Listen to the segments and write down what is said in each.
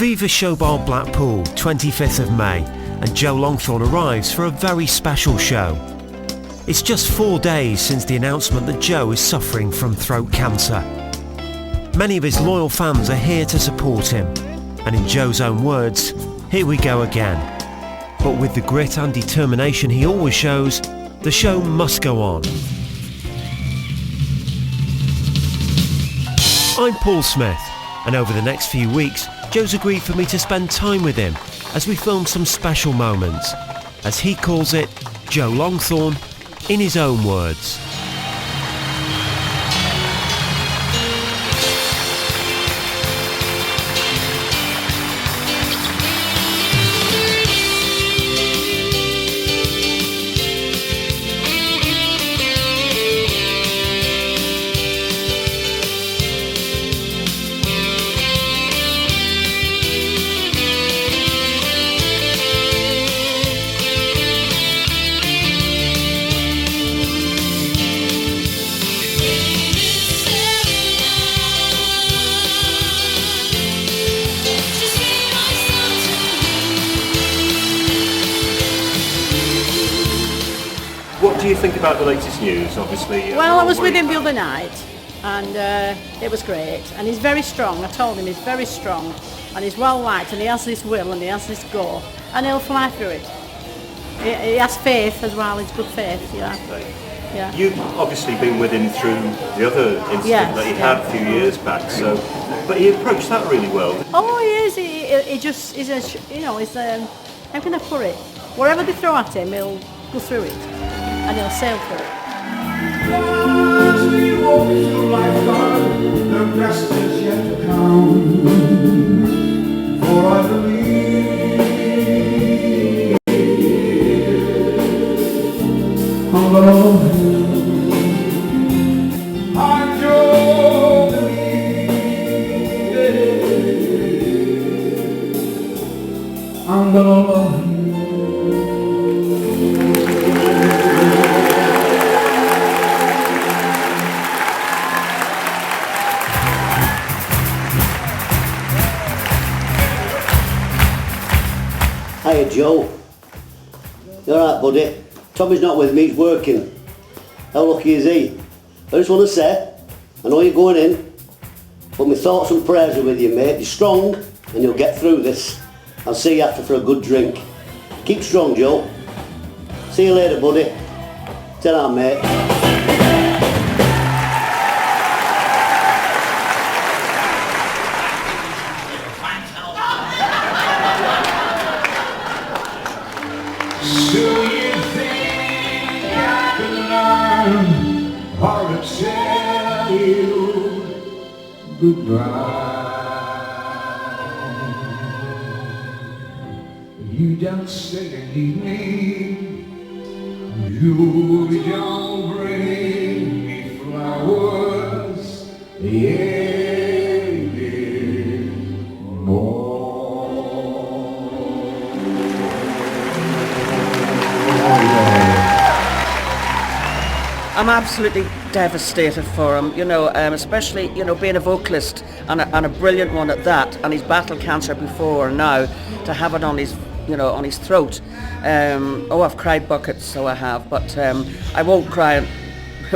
Viva Blackpool, 25th of May, and Joe Longthorne arrives for a very special show. It's just 4 days since the announcement that Joe is suffering from throat cancer. Many of his loyal fans are here to support him, and in Joe's own words, here we go again. But with the grit and determination he always shows, the show must go on. I'm Paul Smith, and over the next few weeks, Joe's agreed for me to spend time with him as we film some special moments, as he calls it, Joe Longthorne, in his own words. What do you think about the latest news? Obviously. Well, I was with him the other night, and it was great. And he's very strong. I told him he's very strong, and he's well liked, and he has this will, and he has this go, and he'll fly through it. He has faith as well. It's good faith, yeah. Right. Yeah. You've obviously been with him through the other incident that he had a few years back. So, but he approached that really well. Oh, he is. He just is a, how can I put it? Whatever they throw at him, he'll go through it. And he'll sail through it. As we walk through life, the best is yet to come. For I believe I'm gonna I don't believe I'm gonna love you. Hiya Joe, you alright buddy? Tommy's not with me, he's working. How lucky is he? I just want to say, I know you're going in, but my thoughts and prayers are with you mate. You're strong and you'll get through this. I'll see you after for a good drink. Keep strong Joe. See you later buddy. Ta-ra mate. Do you think I can learn or to tell you goodbye? You don't say you need me. You don't bring me flowers. Anymore. I'm absolutely devastated for him, especially, being a vocalist and a brilliant one at that, and he's battled cancer before and now to have it on his, on his throat. I've cried buckets, so I have, but I won't cry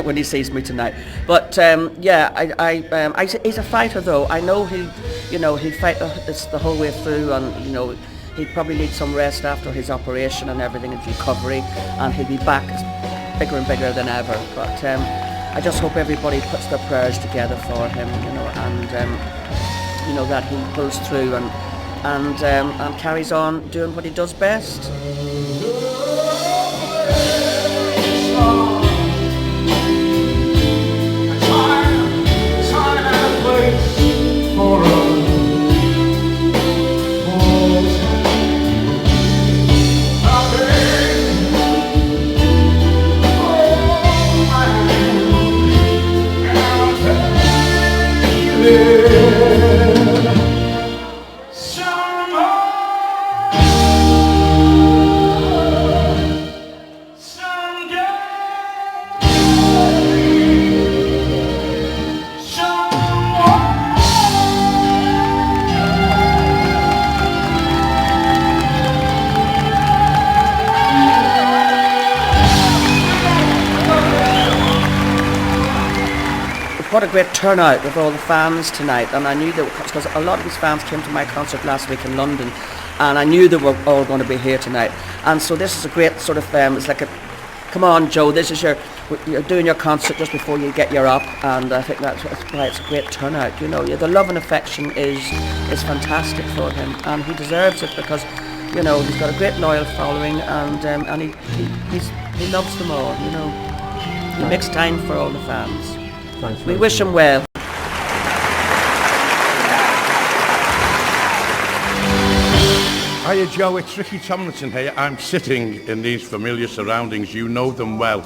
when he sees me tonight. But he's a fighter though. I know he'll fight this the whole way through, and he'd probably need some rest after his operation and everything, and recovery, and he'll be back bigger and bigger than ever. But I just hope everybody puts their prayers together for him, and that he pulls through and carries on doing what he does best. what a great turnout with all the fans tonight, and I knew that because a lot of his fans came to my concert last week in London, and I knew they were all going to be here tonight. And so this is a great sort of it's like a, come on Joe, this is you're doing your concert just before you get your up, and I think that's why it's a great turnout. You know, the love and affection is fantastic for him, and he deserves it because, you know, he's got a great loyal following, and he loves them all. You know, he makes time for all the fans. Thanks, we wish him well. Hiya Joe, it's Ricky Tomlinson here. I'm sitting in these familiar surroundings. You know them well.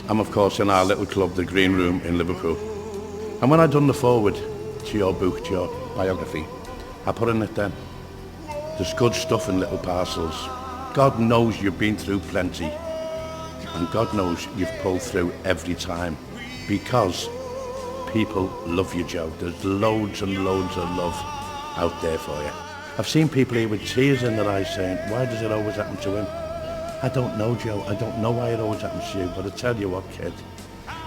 I'm of course in our little club, the Green Room in Liverpool. And when I done the forward to your book, to your biography, I put in it then, there's good stuff in little parcels. God knows you've been through plenty. And God knows you've pulled through every time. Because people love you, Joe. There's loads and loads of love out there for you. I've seen people here with tears in their eyes saying, why does it always happen to him? I don't know, Joe. I don't know why it always happens to you, but I tell you what, kid,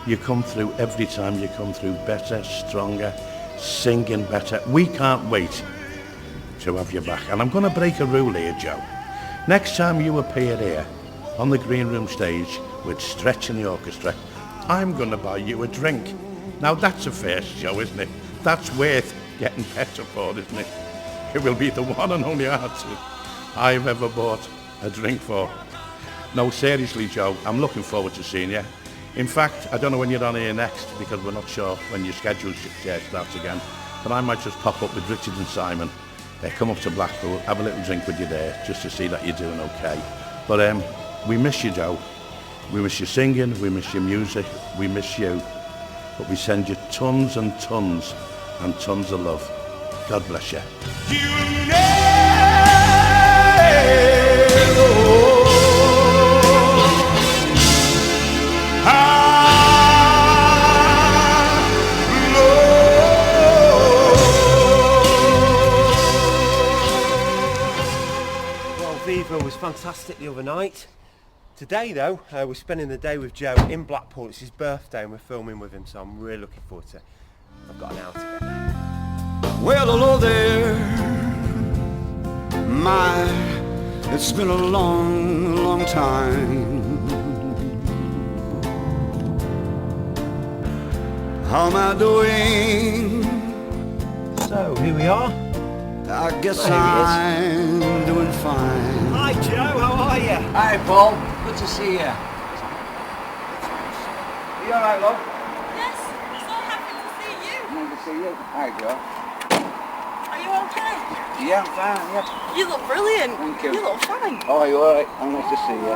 you come through every time. You come through better, stronger, singing better. We can't wait to have you back. And I'm going to break a rule here, Joe. Next time you appear here on the Green Room stage with Stretch and the orchestra, I'm going to buy you a drink. Now that's a first, Joe, isn't it? That's worth getting better for, isn't it? It will be the one and only artist I've ever bought a drink for. No, seriously, Joe, I'm looking forward to seeing you. In fact, I don't know when you're on here next because we're not sure when your schedule starts again, but I might just pop up with Richard and Simon. Come up to Blackpool, have a little drink with you there, just to see that you're doing okay. But we miss you, Joe. We miss your singing, we miss your music, we miss you. But we send you tons and tons and tons of love. God bless you. Well, Viva was fantastic the other night. Today though, we're spending the day with Joe in Blackpool. It's his birthday and we're filming with him, so I'm really looking forward to it. I've got an hour to get there. Well, hello there, it's been a long, long time. How am I doing? So, here we are. I guess There he I'm doing fine. Hi Joe, how are you? Hi Paul, good to see you. You alright, love? Yes, so happy to see you. Good to see you. Hi, Joe. Are you okay? Yeah, I'm fine, yeah. You look brilliant. Thank you. You look fine. Oh, are you alright? I'm nice to see you.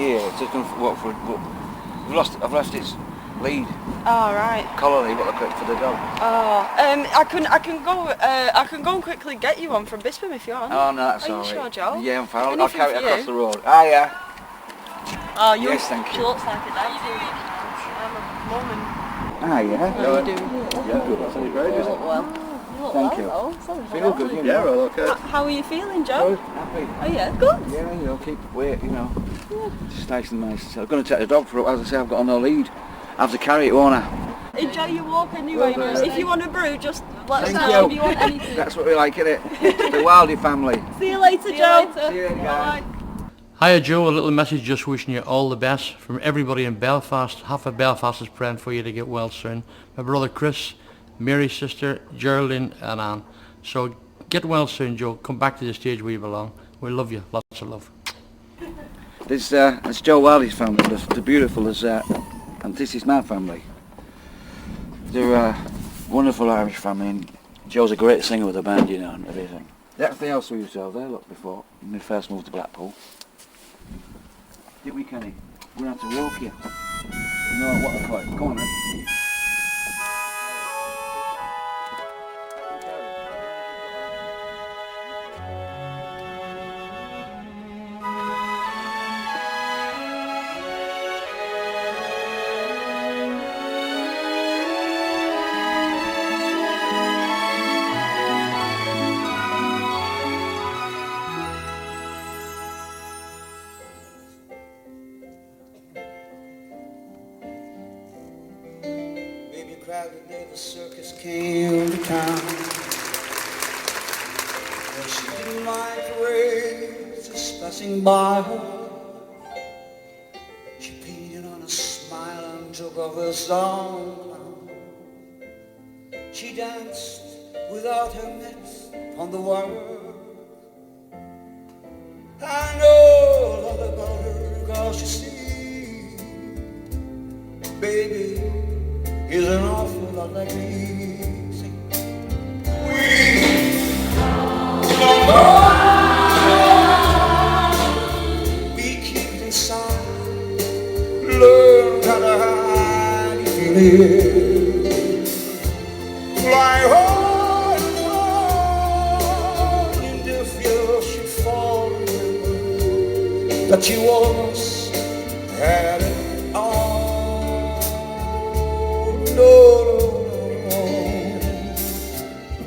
Yeah, it's just done what for I've lost its lead. Oh, right. Collar lead, what I put for the dog. Oh, I can go and quickly get you one from Bisping if you want. Oh, no, that's Are alright. you sure, Joe? Yeah, I'm fine. I'll Anything carry it for across you? the road. Ah, yeah. Oh, you. Yes, thank you. She looks like it. How you doing? I'm a woman. Ah, yeah. How are you doing? Yeah, good. That's any great, You isn't look it? well. You look Thank well, you. though. So Feel good, you know. Yeah, well, okay. How are you feeling, Joe? Good, happy. Oh, yeah, good. Yeah, you know, keep weight, you know. Just nice and nice. So I'm going to take the dog for it. As I say, I've got no lead. I have to carry it, won't I? Enjoy your walk anyway. If you want a brew, just let us Thank know you. if you want anything. That's what we like, innit? The Wildy family. See you later, Joe. See you later, guys. Hiya Joe, a little message just wishing you all the best from everybody in Belfast. Half of Belfast is praying for you to get well soon. My brother Chris, Mary's sister, Geraldine and Anne. So get well soon, Joe. Come back to the stage where you belong. We love you. Lots of love. It's Joe Wildy's family. They're beautiful as and this is my family. They're a wonderful Irish family, and Joe's a great singer with the band, you know, and everything. That's the house we used to have there, look, before, when we first moved to Blackpool. Didn't we, Kenny? We're going to have to walk you. No, what a fight. Come on, then. cried the day the circus came to town. Well, she didn't mind parades just passing by her. She painted on a smile and took off her song. She danced without her mitts on the wire. I know a lot about her, cause you see, baby is an awful lot like me. Sing. We don't know, be kept inside, learn how to hide your feelings, fly high and far, and if you should fall, remember that you almost had it all. No,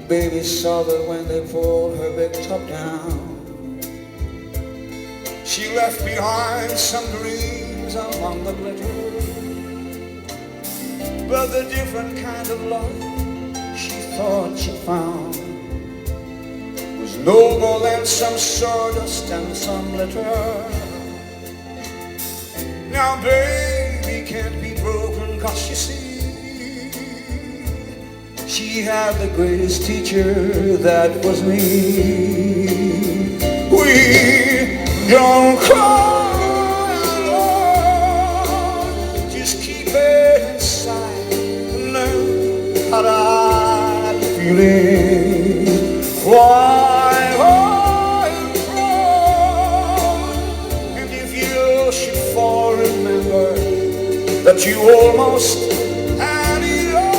baby saw that when they pulled her big top down. She left behind some dreams among the glitter, but the different kind of love she thought she found was no more than some sawdust and some litter. Now baby can't be broken, cause you see, she had the greatest teacher, that was me. We don't cry alone, just keep it inside and learn how to hide the feeling. Fly high and far, and if you should fall, remember that you almost had it all.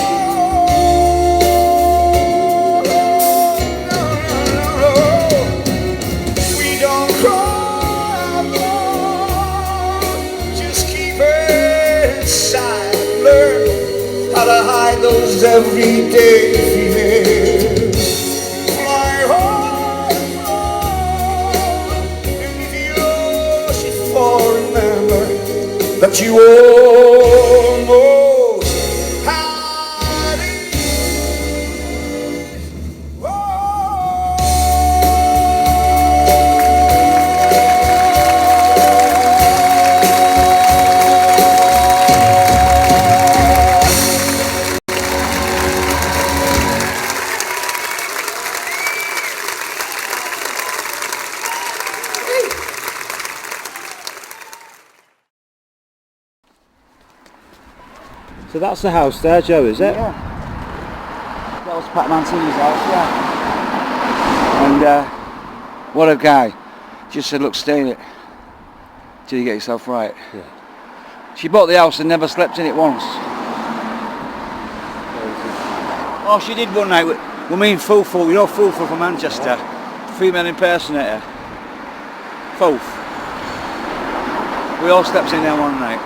We don't cry alone, just keep it inside, learn how to hide those everyday feelings. Fly high and far, and if you should fall, remember that you almost had it. So that's the house there, Joe, is it? Yeah. That was Pat Mancini's house, yeah. And what a guy. Just said, look, stay in it till you get yourself right. Yeah. She bought the house and never slept in it once. Oh, she did one night with me and Fufu, you know Fufu from Manchester, female impersonator. Foof. We all slept in there one night.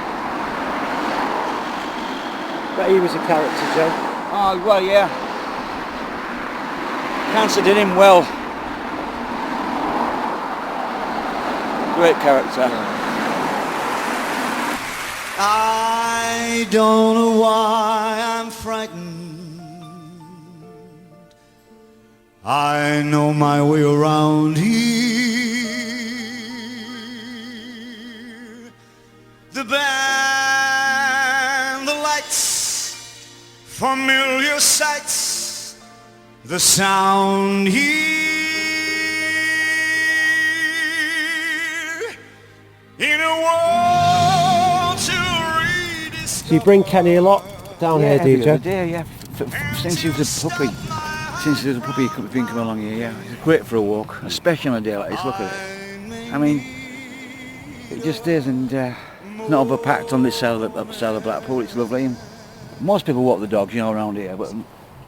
But he was a character, Joe. Oh, well, yeah. Cancer did him well. Great character. I don't know why I'm frightened. I know my way around here. The band, the lights, familiar sights, the sound here in a world to rediscover. Do you bring Kenny a lot down here, do you, Joe? Yeah. Since he was a puppy. Since he was a puppy, he's been coming along here, yeah. He's great for a walk, especially on a day like this, look at it. I mean, it just is, and not overpacked on this side of the Blackpool, it's lovely. And most people walk the dogs, you know, around here, but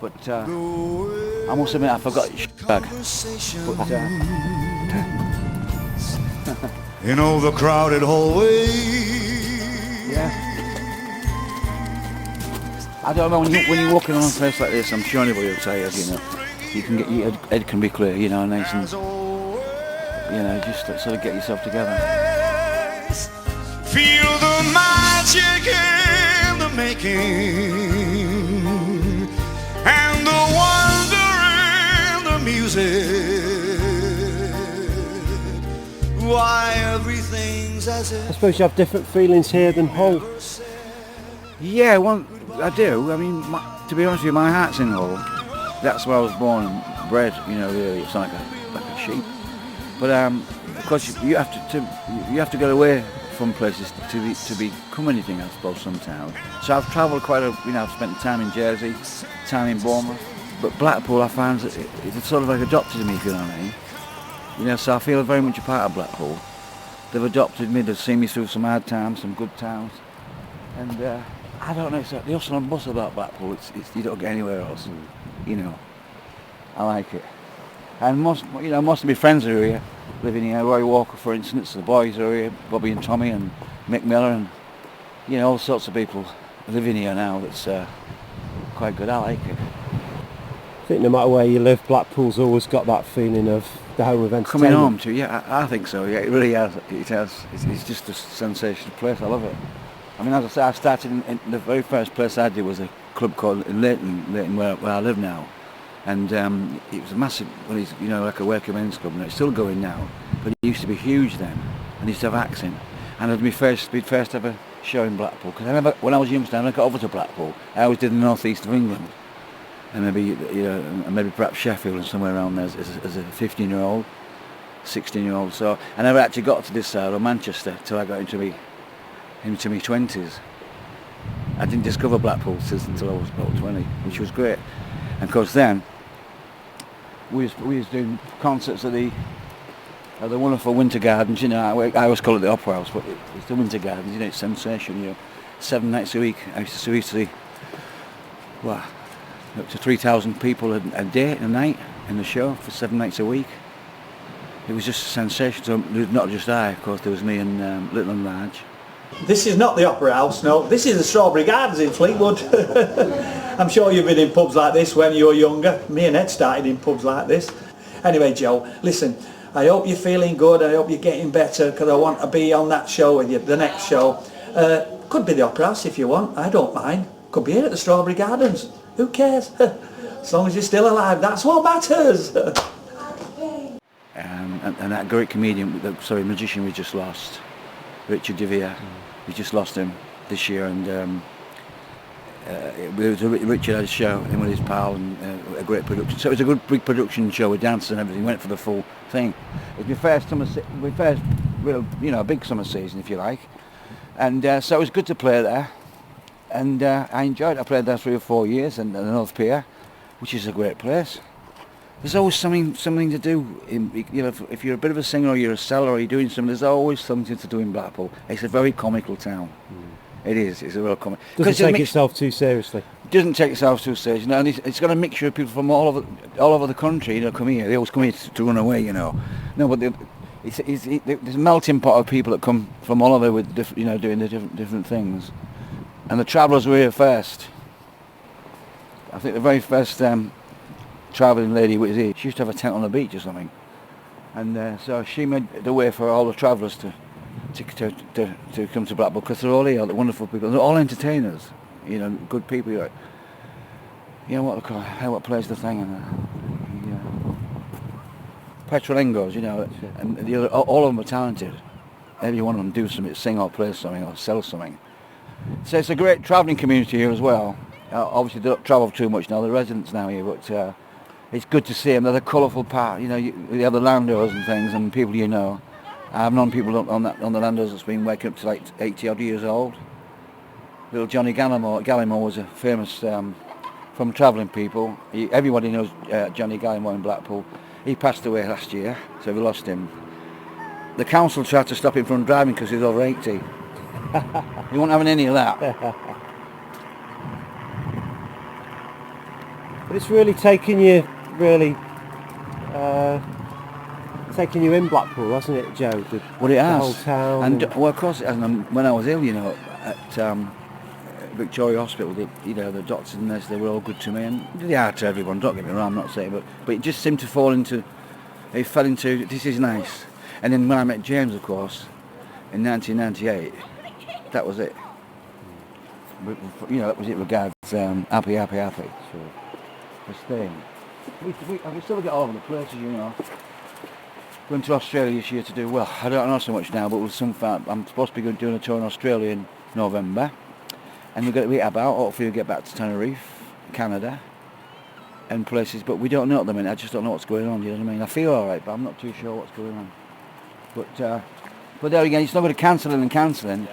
I must admit I forgot your bag. But, you know, the crowded hallway. Yeah. I don't know, when you're walking around a place like this, I'm sure anybody will tell you, you know, you can get, your head can be clear, you know, nice and, you know, just sort of get yourself together. Feel the magic in the making. said, why everything's as if I suppose you have different feelings here than Hull. Yeah, well, I do. I mean, to be honest with you, my heart's in Hull. That's where I was born and bred. You know, really, it's like a sheep. But of course, you have to get away from places to become anything, I suppose, sometimes. So I've travelled quite a. You know, I've spent time in Jersey, time in Bournemouth. But Blackpool, I found it's sort of like adopted me, if you know what I mean. You know, so I feel very much a part of Blackpool. They've adopted me. They've seen me through some hard times, some good times, and I don't know. It's like the hustle and bustle about Blackpool. It's you don't get anywhere else. You know, I like it. And most of my friends are here, living here. Roy Walker, for instance. The boys are here, Bobby and Tommy and Mick Miller, and you know, all sorts of people living here now. That's quite good. I like it. I think no matter where you live, Blackpool's always got that feeling of the home of entertainment. Coming home to, yeah, I think so. Yeah, it really has. It has. It's just a sensational place. I love it. I mean, as I say, I started in the very first place I did was a club called Leighton, where I live now, and it was a massive, you know, like a working men's club. And it's still going now, but it used to be huge then, and it used to have acts in. And it was my first ever show in Blackpool. Because I remember when I was a youngster, I got over to Blackpool. I always did the northeast of England. And maybe perhaps Sheffield and somewhere around there as a 15-year-old, 16-year-old. So I never actually got to this side of Manchester till I got into my 20s. I didn't discover Blackpool until I was about 20, which was great. And of course then we was doing concerts at the wonderful Winter Gardens. You know, I always call it the Opera House, but it's the Winter Gardens. You know, it's sensation. You know, 7 nights a week. I used to see up to 3,000 people a day and a night in the show for 7 nights a week. It was just a sensation. So not just I, of course, there was me and Little and Large. This is not the Opera House, no. This is the Strawberry Gardens in Fleetwood. I'm sure you've been in pubs like this when you were younger. Me and Ed started in pubs like this. Anyway, Joe, listen, I hope you're feeling good. I hope you're getting better, because I want to be on that show with you, the next show. Could be the Opera House if you want. I don't mind. Could be here at the Strawberry Gardens. Who cares? As long as you're still alive, that's what matters. And that great magician we just lost, Richard DeVere, we just lost him this year, and Richard had a show, him with his pal, and a great production. So it was a good big production show with dancers and everything. Went for the full thing. It was my first real, you know, big summer season, if you like, and so it was good to play there. And I enjoyed it. I played there 3 or 4 years in the North Pier, which is a great place. There's always something to do. You know, if you're a bit of a singer or you're a seller or you're doing something, there's always something to do in Blackpool. It's a very comical town. It is. It's a real comic. Doesn't take itself too seriously. Doesn't take itself too seriously. You know, and it's got a mixture of people from all over the country. You know, come here. They always come here to run away. You know, no, but there's a melting pot of people that come from all over with doing the different things. And the Travellers were here first. I think the very first travelling lady was here. She used to have a tent on the beach or something. And so she made the way for all the travellers to come to Blackpool, because they're all here, the wonderful people. They're all entertainers, you know, good people. You know what plays the thing, and Petrolingos, you know, and all of them are talented. Every one of them do something, sing or play something or sell something. So it's a great travelling community here as well. Obviously they don't travel too much now, the residents now here, but it's good to see them. They're a colourful part, you know, you have the landowners and things and people you know. I've known people on the landowners that's been waking up to like 80 odd years old. Little Johnny Gallimore was a famous, from travelling people. Everybody knows Johnny Gallimore in Blackpool. He passed away last year, so we lost him. The council tried to stop him from driving because he was over 80. You won't have any of that. But it's really taking you in Blackpool, hasn't it, Joe? Well, it has. The whole town. And well, of course, and when I was ill, you know, at Victoria Hospital, the doctors and nurses, they were all good to me, and they are to everyone. Don't get me wrong, I'm not saying, but it just seemed to fall into. It fell into this is nice. And then when I met James, of course, in 1998, that was it. You know, that was it. Regards happy. Sure. For staying. we still get all over the places, you know. Going to Australia this year to do, well, I don't know so much now, but with some I'm supposed to be doing a tour in Australia in November. And we've got to wait about, hopefully we'll get back to Tenerife, Canada, and places, but we don't know at the minute. I just don't know what's going on, you know what I mean? I feel alright, but I'm not too sure what's going on. But there again, it's not going to cancelling and cancelling.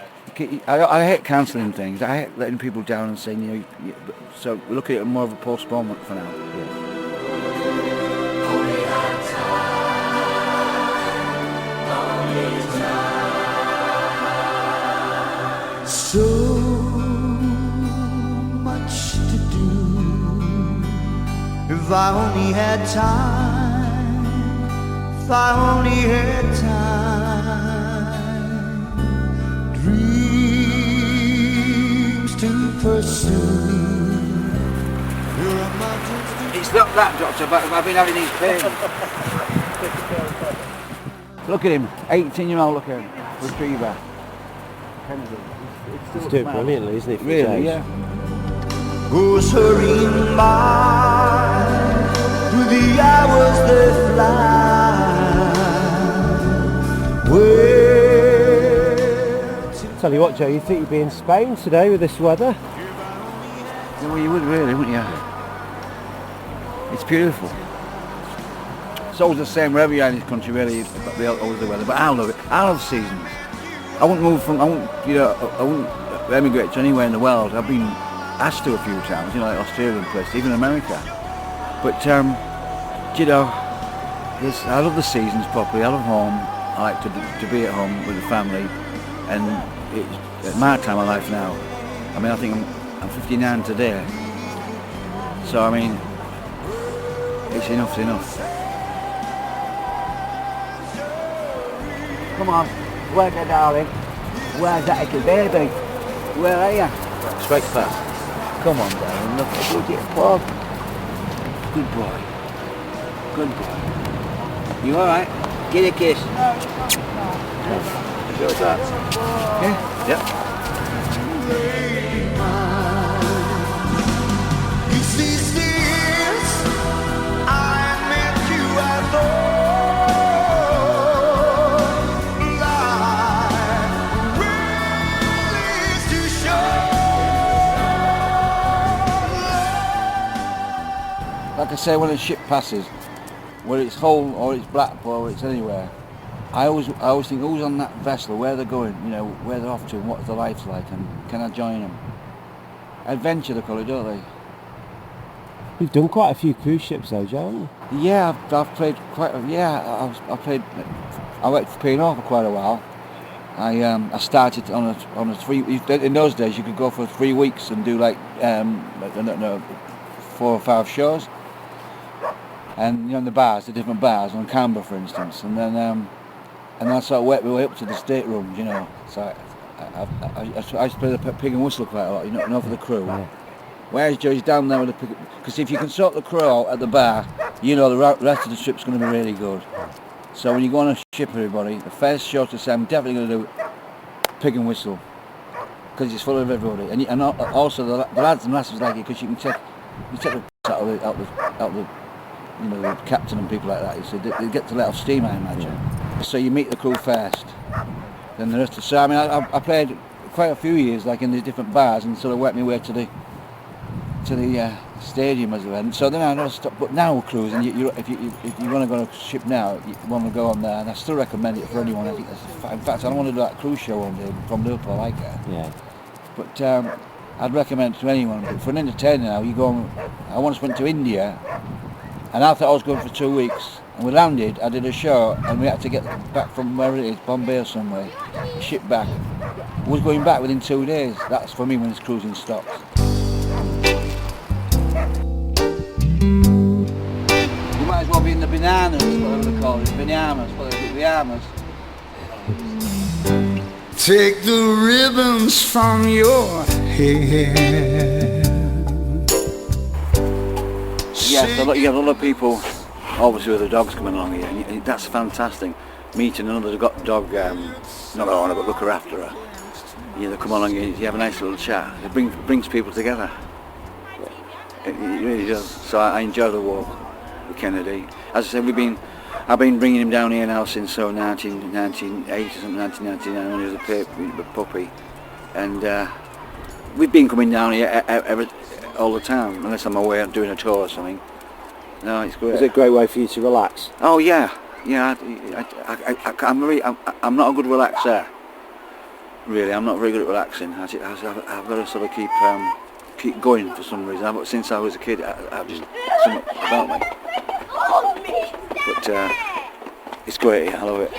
I hate cancelling things. I hate letting people down and saying, you know, so we're looking at it more of a postponement for now. Yeah. So much to do. If I only had time, if I only had time, dreams to pursue. It's not that, Doctor, but I've been having these pains. Look at him, 18-year-old, look at him, retriever. He's doing brilliantly, isn't he? Really, yeah. Goes hurrying by through the hours that fly. Where Tell you what, Joe, you think you'd be in Spain today with this weather? Yeah, well, you would really, wouldn't you? It's beautiful. It's always the same wherever you are in this country, really. Always the weather, but I love it. I love seasons. I wouldn't emigrate to anywhere in the world. I've been asked to a few times, you know, like Australian places, even America. But you know, I love the seasons properly. I love home. I like to be at home with the family, and it's at my time of life now. I mean, I think I'm 59 today, so I mean, it's enough's enough. Come on. Where's the darling? Where's that little baby? Where are you? Straight past. Come on, darling. Look at you, Bob. Good boy. Good boy. You all right? Get a kiss. Enjoy that. Yeah? Yep. it's these years I met you at all. Like I say, when a ship passes, whether it's Hull or it's Blackpool or it's anywhere, I always think who's on that vessel, where they're going, you know, where they're off to, and what their life's like, and can I join them? Adventure they call it, don't they? You've done quite a few cruise ships though, Joe, haven't you? Yeah, I've played quite. I worked for P&O for quite a while. I started on a 3. In those days, you could go for 3 weeks and do like 4 or 5 shows. And you know, in the bars, the different bars on Canberra, for instance, and then I sort of worked my way up to the staterooms, you know. So I used to play the pig and whistle quite a lot, you know, for the crew. Yeah. Whereas Joe's down there with the pig, because if you can sort the crew out at the bar, you know the rest of the trip's going to be really good. So when you go on a ship, everybody, the first show to say I'm definitely going to do pig and whistle, because it's full of everybody, and also the lads and lasses like it, because you take the out the you know, the captain and people like that, so they get to let off steam, I imagine. Yeah. So you meet the crew first, then the rest of. So I mean, I played quite a few years, like in these different bars, and sort of worked my way to the stadium as well. And so then I don't stop. But now we're cruising. If you want to go on a ship now, you want to go on there, and I still recommend it for anyone. I think in fact, I don't want to do that cruise show one day from Liverpool. I like it. Yeah. But I'd recommend it to anyone. But for an entertainer now, you go. I once went to India. And I thought I was going for 2 weeks. And we landed, I did a show, and we had to get back from where it is, Bombay or somewhere, ship back. We was going back within 2 days. That's for me when it's cruising stops. You might as well be in the bananas, whatever they call it, bananas. Take the ribbons from your hair. Yes, you have a lot of people, obviously with the dogs coming along here, and that's fantastic. Meeting another dog, not owner, but looker after her. You know, they come along here, you have a nice little chat. It brings people together. It really does. So I enjoy the walk. with Kennedy. As I said, I've been bringing him down here now since 1998 or something, 1999 when he was a puppy, and we've been coming down here all the time, unless I'm away doing a tour or something. No, it's great. Is it a great way for you to relax? Oh yeah. I'm not a good relaxer. Really, I'm not very good at relaxing. I've got to sort of keep going for some reason. But since I was a kid, I've just something about me. But it's great. I love it.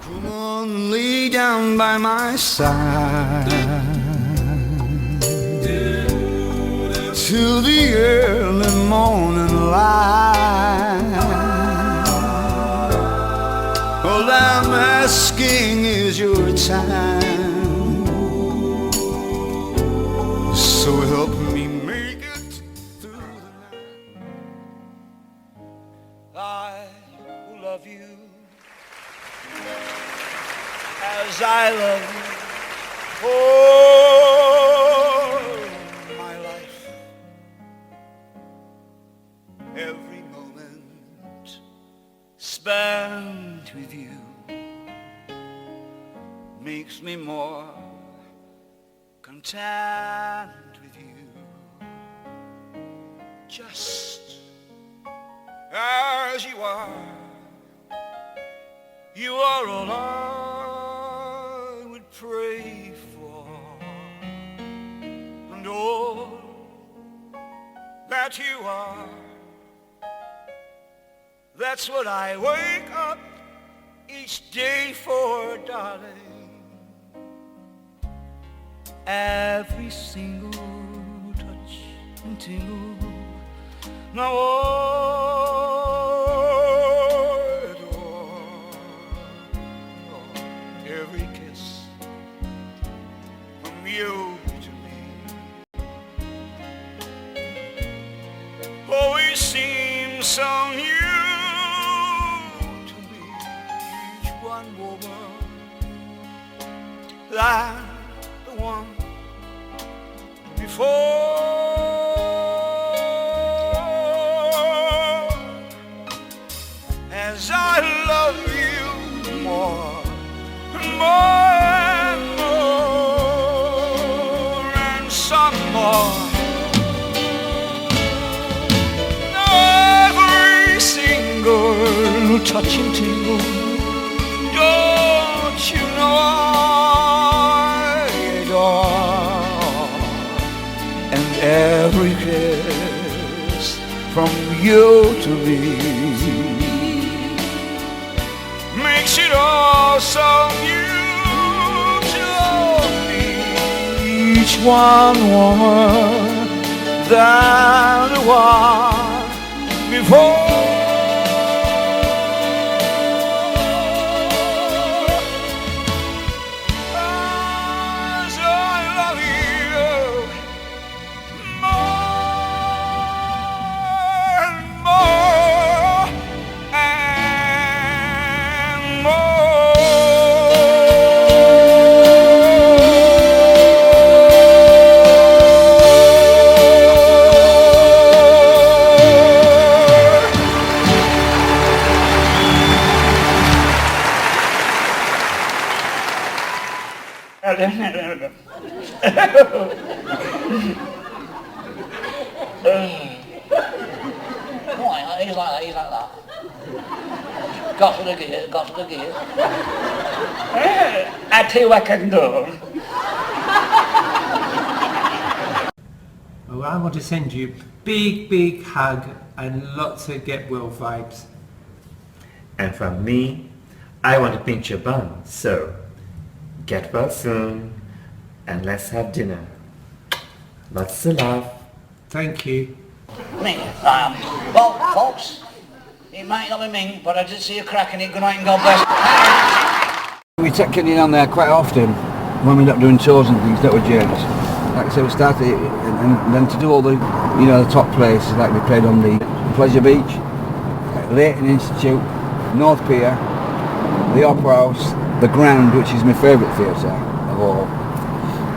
Come on, lay down by my side till the early morning light. All I'm asking is your time, so help me make it through the night. I will love you as I love you for my life. Every moment spent with you makes me more content with you. Just as you are all I would pray for, and all that you are, that's what I wake up each day for, darling. Every single touch and tingle, now every kiss from you to me always seems so new to me. Each one woman like the one before. As I love you more and more and more and some more, every single touch and tingle, don't you know I adore, and every kiss from you to me makes it all so new to me. Each one warmer than the one before. As I love you more and more and more. He's like that. Got to the gear. I tell you what I can do. Well, I want to send you a big hug and lots of get well vibes. And from me, I want to pinch your bum, so get well soon and let's have dinner. Lots of love. Thank you. Well, folks, it might not be me, but I did see a crack in it. Good night and God bless. We take Kenny down there quite often when we're not doing tours and things, that were James. Like I said, we started it, and then to do all the, the top places, like we played on the Pleasure Beach, Leighton Institute, North Pier, the Opera House, the Grand, which is my favourite theatre of all,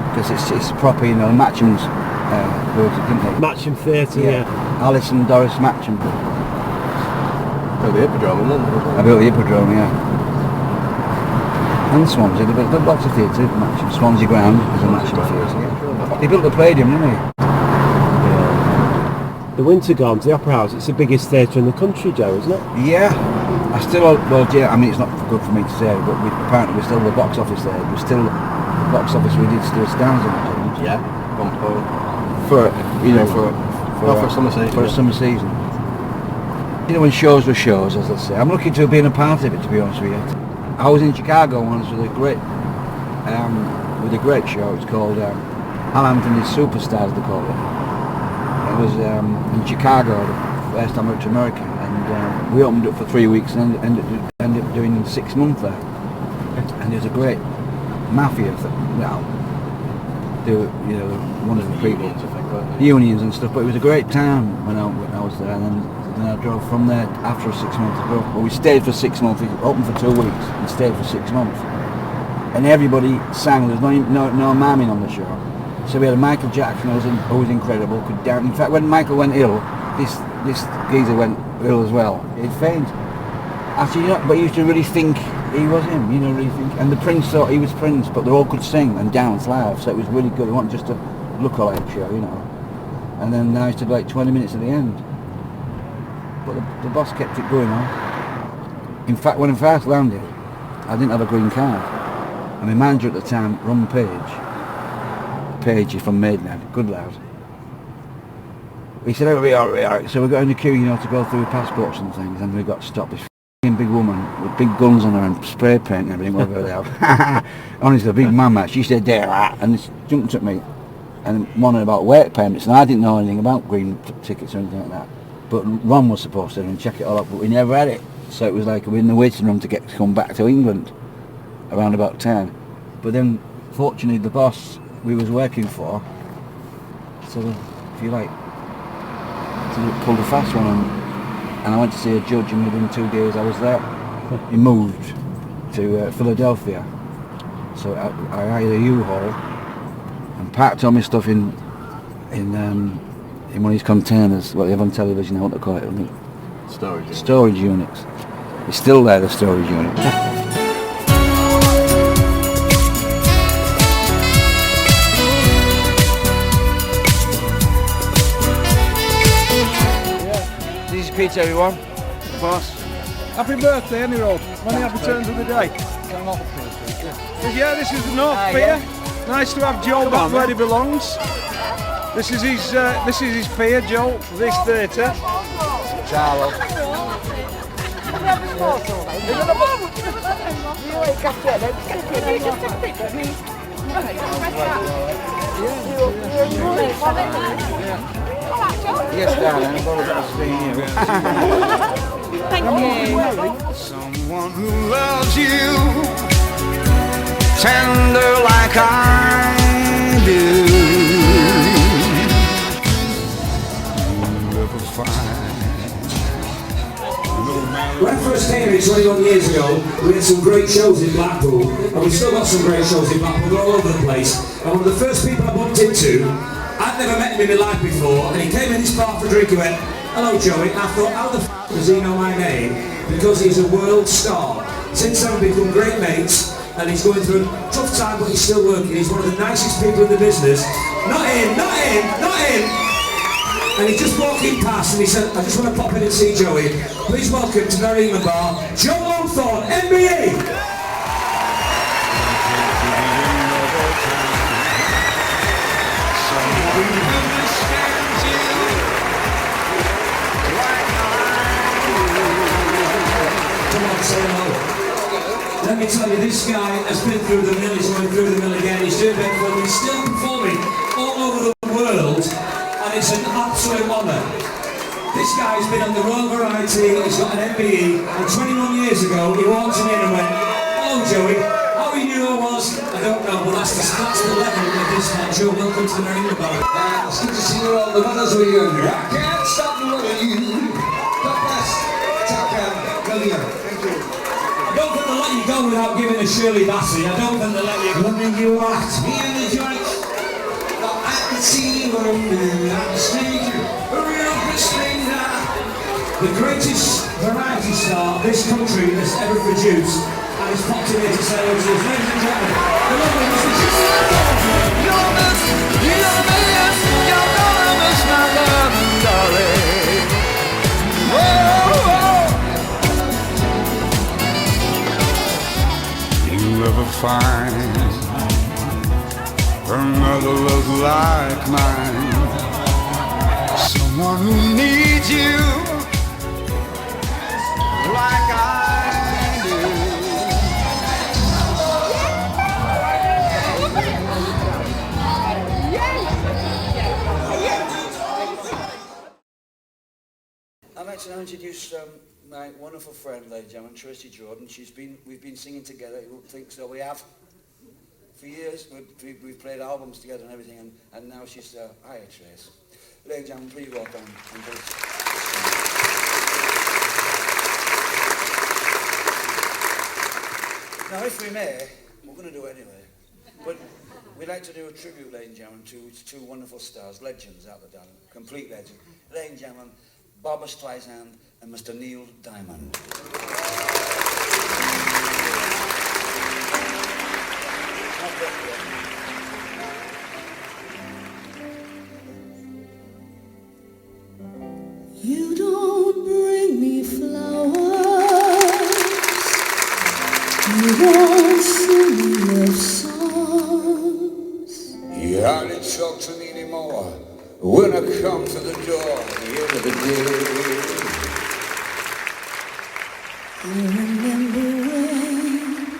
because it's proper, Matchman's didn't they? Matcham Theatre, yeah. Alice and Doris Matcham. Built the Hippodrome, didn't they? I built the Hippodrome, yeah. And Swansea, they built lots of theatre, Matcham. Swansea Ground is a Matcham Theatre. They built the Palladium, didn't they? The Winter Gardens, the Opera House, it's the biggest theatre in the country, Joe, isn't it? Yeah. I still, well, yeah, I mean, it's not good for me to say, but apparently we're still the box office there. We're still the box office we did still stands on it. Yeah. For, you know, for a summer season. For a summer season. You know, when shows were shows, as they say. I'm looking to have been a part of it, to be honest with you. I was in Chicago once with a great show. It's called Al Anthony's Superstars, they call it. It was in Chicago, the first time I went to America, and we opened up for 3 weeks and ended up doing 6 months there. And there's a great mafia thing. Well, they were, you know, wonderful people, unions and stuff. But it was a great time when I was there, and then I drove from there after 6 months. Well, we stayed for 6 months. We opened for 2 weeks and stayed for 6 months. And everybody sang. There's no mamming on the show. So we had a Michael Jackson who was incredible. Could dance. In fact, when Michael went ill, this geezer went ill as well. He'd faint. Actually, you know, but you used to really think he was him. You know, really think. And the Prince thought he was Prince, but they all could sing and dance live. So it was really good. It wasn't just a look-alike show, you know. And then I used to be like 20 minutes at the end. But the boss kept it going on. In fact, when I first landed, I didn't have a green card. And my manager at the time, Ron Page is from Maidenhead, good lad. He said, oh, we are. So we got in the queue, you know, to go through passports and things, and we got stopped. This big woman with big guns on her and spray paint and everything over there. Honestly, a big mama. She said, there, and she jumped at me and wanted about work permits, and I didn't know anything about green tickets or anything like that. But Ron was supposed to and check it all up, but we never had it. So it was like we were in the waiting room to come back to England around about 10. But then, fortunately, the boss we was working for, sort of, if you like, pulled a fast one, and I went to see a judge, and within 2 days I was there. He moved to Philadelphia, so I hired a U-Haul and parked all my stuff in one of these containers, what they have on television, I want to call it, storage units. It's still there, the storage unit. Pizza, everyone. Boss. Happy birthday, anyway. Many happy returns of the day. Yeah, this is the North Pier. Nice to have Joe back where he belongs. This is his pier, Joe, for this theatre. Ciao. Yes, darling, I've always got to see you. Thank you. Someone who loves you tender like I do. When I first came here 21 years ago, we had some great shows in Blackpool, and we've still got some great shows in Blackpool, they're all over the place. And one of the first people I bumped into, I'd never met him in my life before, and he came in this bar for a drink and went, hello Joey, and I thought, how the f*** does he know my name? Because he's a world star. Since then we've become great mates, and he's going through a tough time, but he's still working. He's one of the nicest people in the business. Not him, not him, not him! And he's just walking past and he said, I just want to pop in and see Joey. Please welcome to Merry England Bar, Joe Longthorne, MBE! Let me tell you, this guy has been through the mill, he's going through the mill again, he's doing it for he's still performing all over the world, and it's an absolute honour. This guy's been on the Royal Variety, he's got an MBE, and 21 years ago he walked in and went, hello Joey, how he knew I was, I don't know, but that's the level of this man. Joe, welcome to the Merry England Bar. It's good to see you all, the mothers are younger. I can't stop loving you. God bless. Take care. Love you. Thank you. I don't think they'll let you go without giving a Shirley Bassey. I don't think they'll let you go. Loving you at me in the joint. team of men at the stage, a real Christmas night. The greatest variety star this country has ever produced, and he's popped in here to say hello to us. Ladies and gentlemen, the lovely Mr. You'll miss my love and darling. You'll never find another love like mine. Someone who needs you like I do. I'd like to now introduce my wonderful friend, ladies and gentlemen, Tracy Jordan. We've been singing together. You won't think so. We have. For years, we've played albums together and everything, and now she's hiya, Trace. Ladies and gentlemen, please welcome. Now, if we may, we're going to do it anyway, but we'd like to do a tribute, ladies and gentlemen, to two wonderful stars, legends out there, darling, complete legends. Ladies and gentlemen, Barbra Streisand and Mr. Neil Diamond. You don't bring me flowers, you don't sing me love songs. You hardly talk to me anymore when I come to the door at the end of the day. I remember when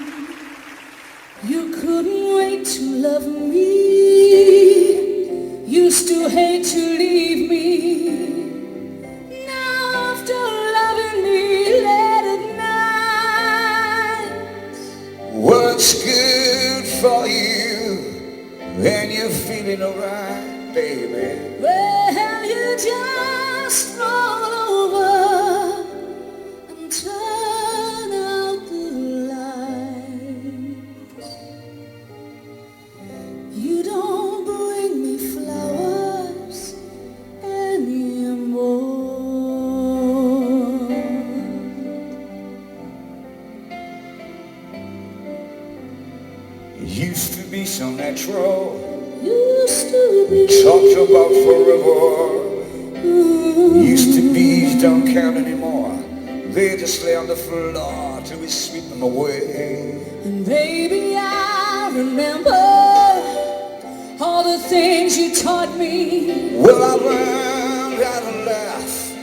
you couldn't wait to love me, used to hate to leave me. Now after loving me late at night, What's good for you when you're feeling alright, baby? well you just roll over and turn out the lights. You don't bring me flowers anymore. It used to be so natural, Used to be talked about forever. Used to be's don't count anymore. They just lay on the floor till we sweep them away. And baby, I remember all the things you taught me. Well, I learned how to laugh.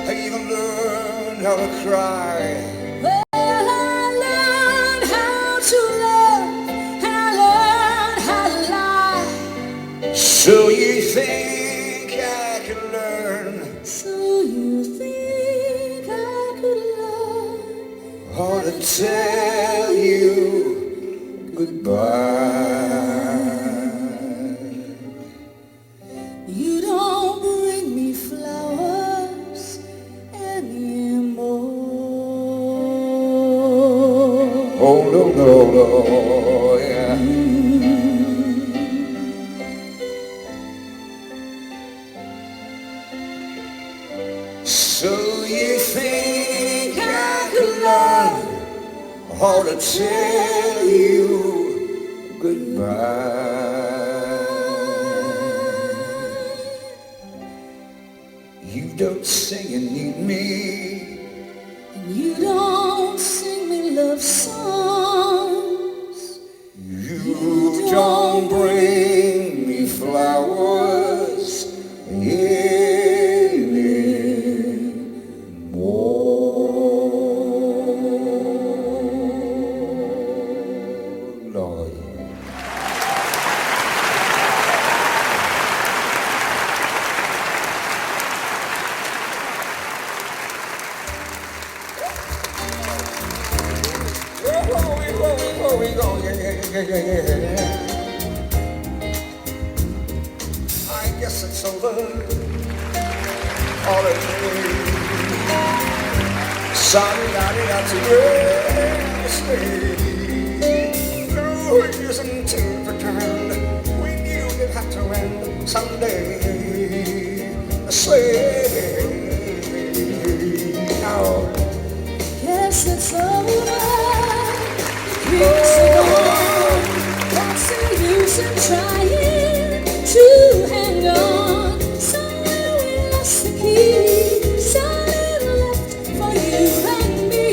I even learned how to cry. Well, I learned how to love, and I learned how to lie. So you think I can learn So you think I could learn how to tell you goodbye? You don't bring me flowers anymore. Oh no, no, no, yeah. So you think I could learn how to tell you goodbye? You don't sing and need me. And you don't sing me love songs. You don't bring me flowers anymore, Lord. I guess it's over already. Sorry, I did have to stay. No, it isn't to pretend. We knew it had to end. someday. I swear. Oh. Yes, it's over. Years ago, what's the use in trying to hang on? Somewhere we lost the key, something left for you and me.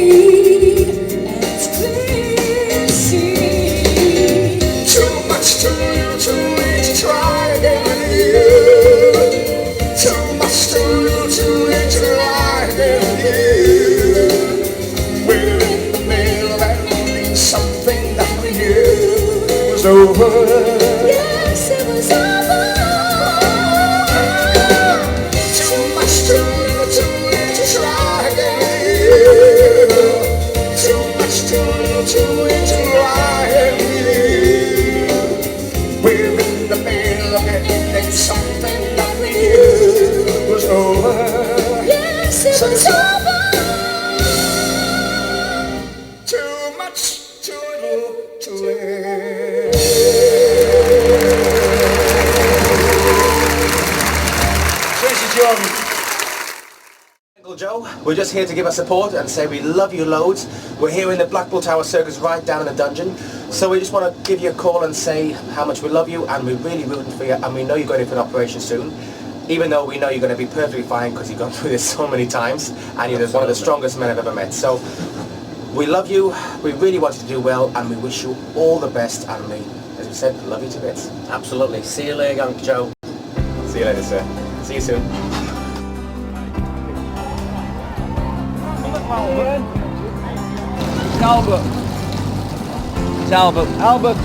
And it's clear to see. Too much too little too late to try again with you. Too much too little too late to try again with you. We're in the middle of ending something that we knew was over. Yes, it was over. Too much too little too late to try again with you. Too much too little too late to try again with you. We're in the middle of ending something that we knew was over. Yes, it was over. Too much, too little, too late. Tracy Jordan. Uncle Joe, we're just here to give our support and say we love you loads. We're here in the Blackpool Tower Circus right down in the dungeon. So we just want to give you a call and say how much we love you and we're really rooting for you and we know you're going in for an operation soon. Even though we know you're going to be perfectly fine because you've gone through this so many times and you're one of the strongest men I've ever met. So we love you, we really want you to do well and we wish you all the best and we, as we said, love you to bits. Absolutely. See you later, Uncle Joe. See you later, sir. See you soon. Albert. It's Albert. Albert.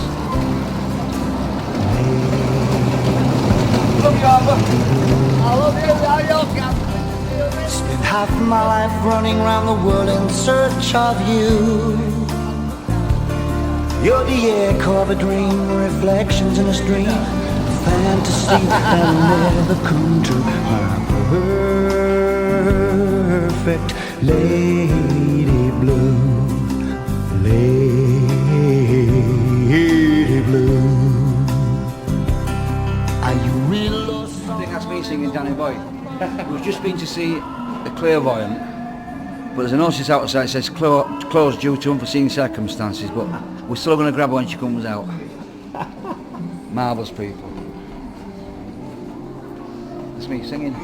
Love you, Albert. I love you. Spent half of my life running around the world in search of you. You're the echo of a dream, reflections in a stream, fantasy that never come true. My perfect lady blue. Lady blue. Are you real lost? I think that's me singing Danny Boy. We've just been to see a clairvoyant, but there's a notice outside that says closed due to unforeseen circumstances, but we're still going to grab her when she comes out. Marvellous people. That's me singing.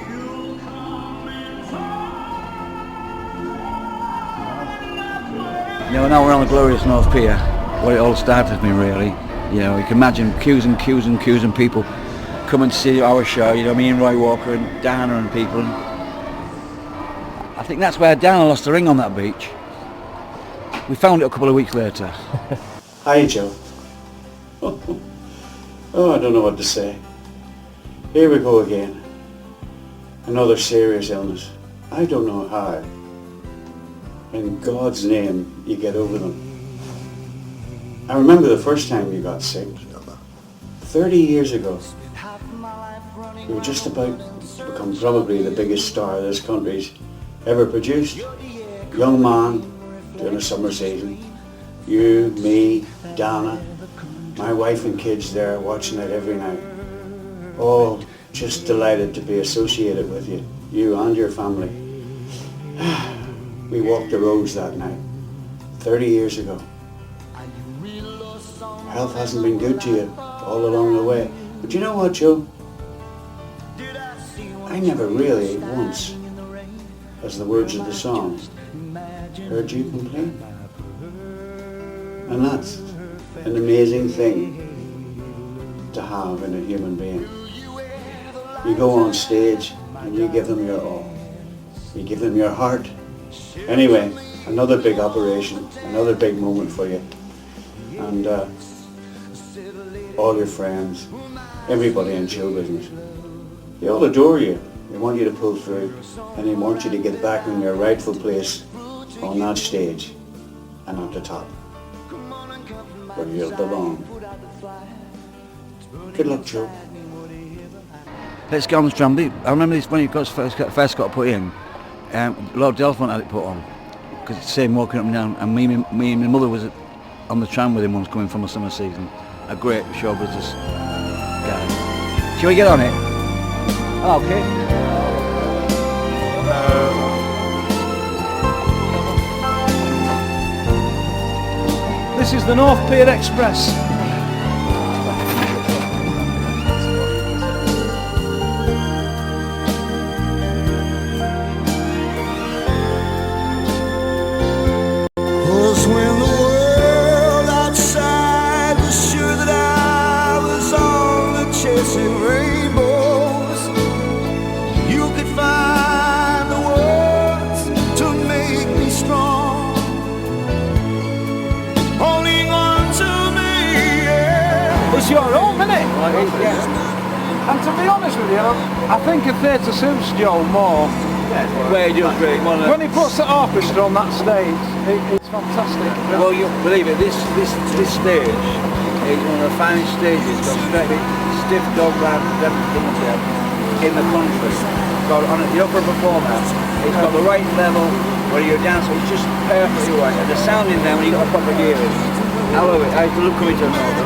You know, now we're on the glorious North Pier, where it all started me really. You know, you can imagine queues and queues and queues and people coming to see our show, you know, me and Roy Walker and Dana and people. I think that's where Dana lost the ring on that beach. We found it a couple of weeks later. Hi, Joe. Oh, I don't know what to say. Here we go again. Another serious illness. I don't know how. In God's name, you get over them. I remember the first time you got sick. 30 years ago. You were just about to become probably the biggest star this country's ever produced. Young man doing a summer season. You, me, Dana, my wife and kids there watching it every night. Oh, just delighted to be associated with you, you and your family. We walked the roads that night, 30 years ago. Health hasn't been good to you all along the way. But you know what, Joe? I never really once, as the words of the song, heard you complain. And that's an amazing thing to have in a human being. You go on stage and you give them your all. You give them your heart. Anyway, another big operation, another big moment for you. And all your friends, everybody in show business, they all adore you. They want you to pull through and they want you to get back in your rightful place on that stage and at the top, where you belong. Good luck, Joe. Let's go on the tram. I remember this when it first got put in. Lord Delphont had it put on because it's the same walking up and down, and me and my mother was on the tram with him once coming from a summer season. A great show business guy. Shall we get on it? Okay. This is the North Pier Express. Was when the world outside was sure that I was only chasing rainbows. You could find the words to make me strong, holding on to me, yeah. It's your home, isn't it? And to be honest with you, I think a theatre suits Joe more. Where he does great. When he puts the orchestra on that stage, it's fantastic. Well, you believe it, this stage is one of the finest stages, got straight stiff dog round in the country. Got on it, you know, for a performer, it's got the right level where you're dancing, it's just perfectly right. And the sound in there when you got a proper gear in. I love it, I love coming to North.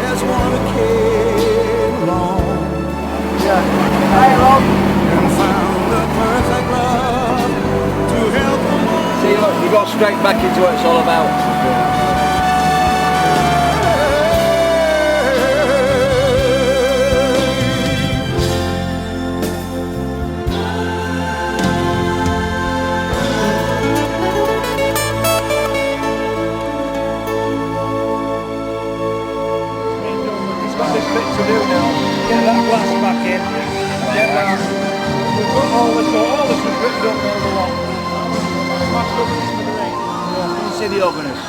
There's one who came along. Hi, Rob. And found the perfect love to help them all. See, look, you got straight back into what it's all about. He's got this bit to do now. Get that glass back in. Get that. We've got all this was ripped up all along. Smashed up this for the rain. Yeah. You see the organist.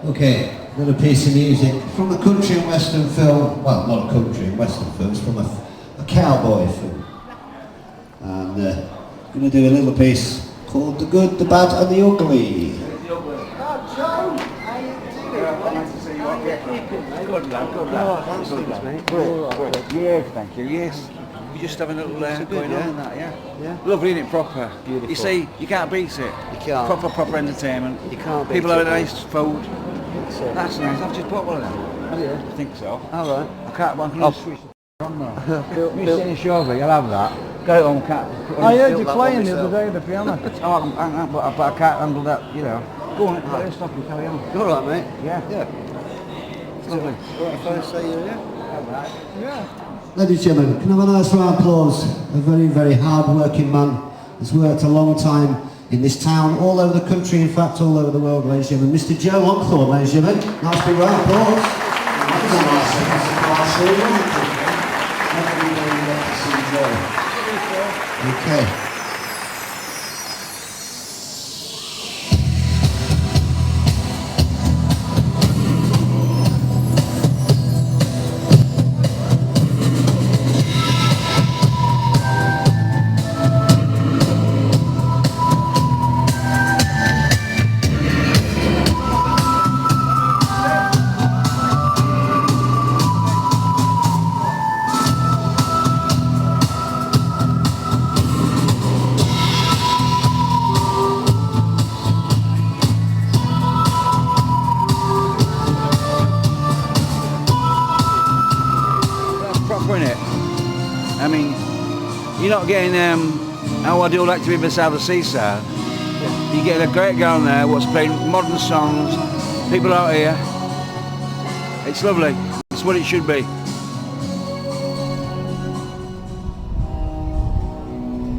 Okay, another piece of music from a country and western film. Well, not a country and western film, it's from a cowboy film. And I'm going to do a little piece called The Good, the Bad and the Ugly. Good lad, good lad. Good lad. Good. Yes, thank you, yes. We're just having a little going on in that, yeah? Lovely, isn't it? Proper. Beautiful. You see, you can't beat it. You can't. Proper entertainment. You can't beat it. People have nice food. That's nice. I've just bought one of them. Oh yeah? I think so. Alright. I can't, I can switch it on now. You're sitting shortly, I'll have that. Go home, can't. I heard you playing the other day, the piano. But I can't handle that, you know. Go on, let's stop you, carry on. You alright, mate? Yeah. Yeah. Lovely. Alright, if I say you're here? Yeah. Ladies and gentlemen, can I have a nice round of applause? A very, very hard-working man has worked a long time in this town, all over the country, in fact, all over the world, ladies and gentlemen. Mr. Joe Longthorne, ladies and gentlemen. Nice big round of applause. That was a nice second to see Joe. Okay. I mean, you're not getting how I do like to be beside the seaside. You're getting a great girl there what's playing modern songs, people out here. It's lovely. It's what it should be.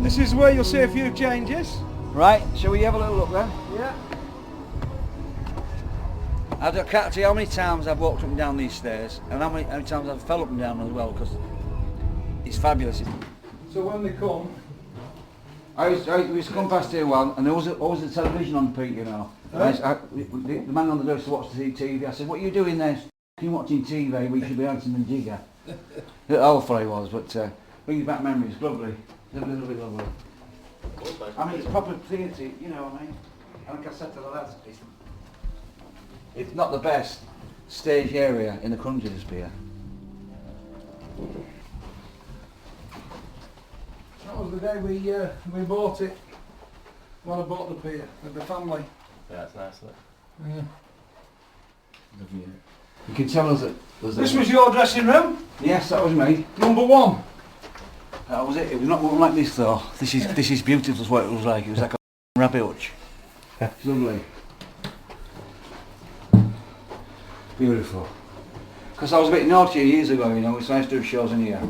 This is where you'll see a few changes. Right, shall we have a little look then? Yeah. I can't tell you how many times I've walked up and down these stairs and how many times I've fell up and down as well, because it's fabulous. So when they come, I used to come past here one, and there was always a television on, Pete, you know. Right. The man on the door used to watch the TV. I said, "What are you doing there? You're watching TV, we should be dancing and jigger." Awful he was, but brings back memories. Lovely. Lovely. I mean, it's proper theatre, you know what I mean? And like I said to the lads, it's not the best stage area in the country, this pier. that was the day we bought it. When I bought the pier with the family. Yeah, it's nice, isn't it? Yeah. Lovely. You can tell us that... This was your dressing room? Yes, that was me. Number 1. That was it. It was not like this though. This is beautiful. Is what it was like. It was like a rabbit hutch. It's lovely. Beautiful. Because I was a bit naughty years ago, you know, so I used to do shows in here.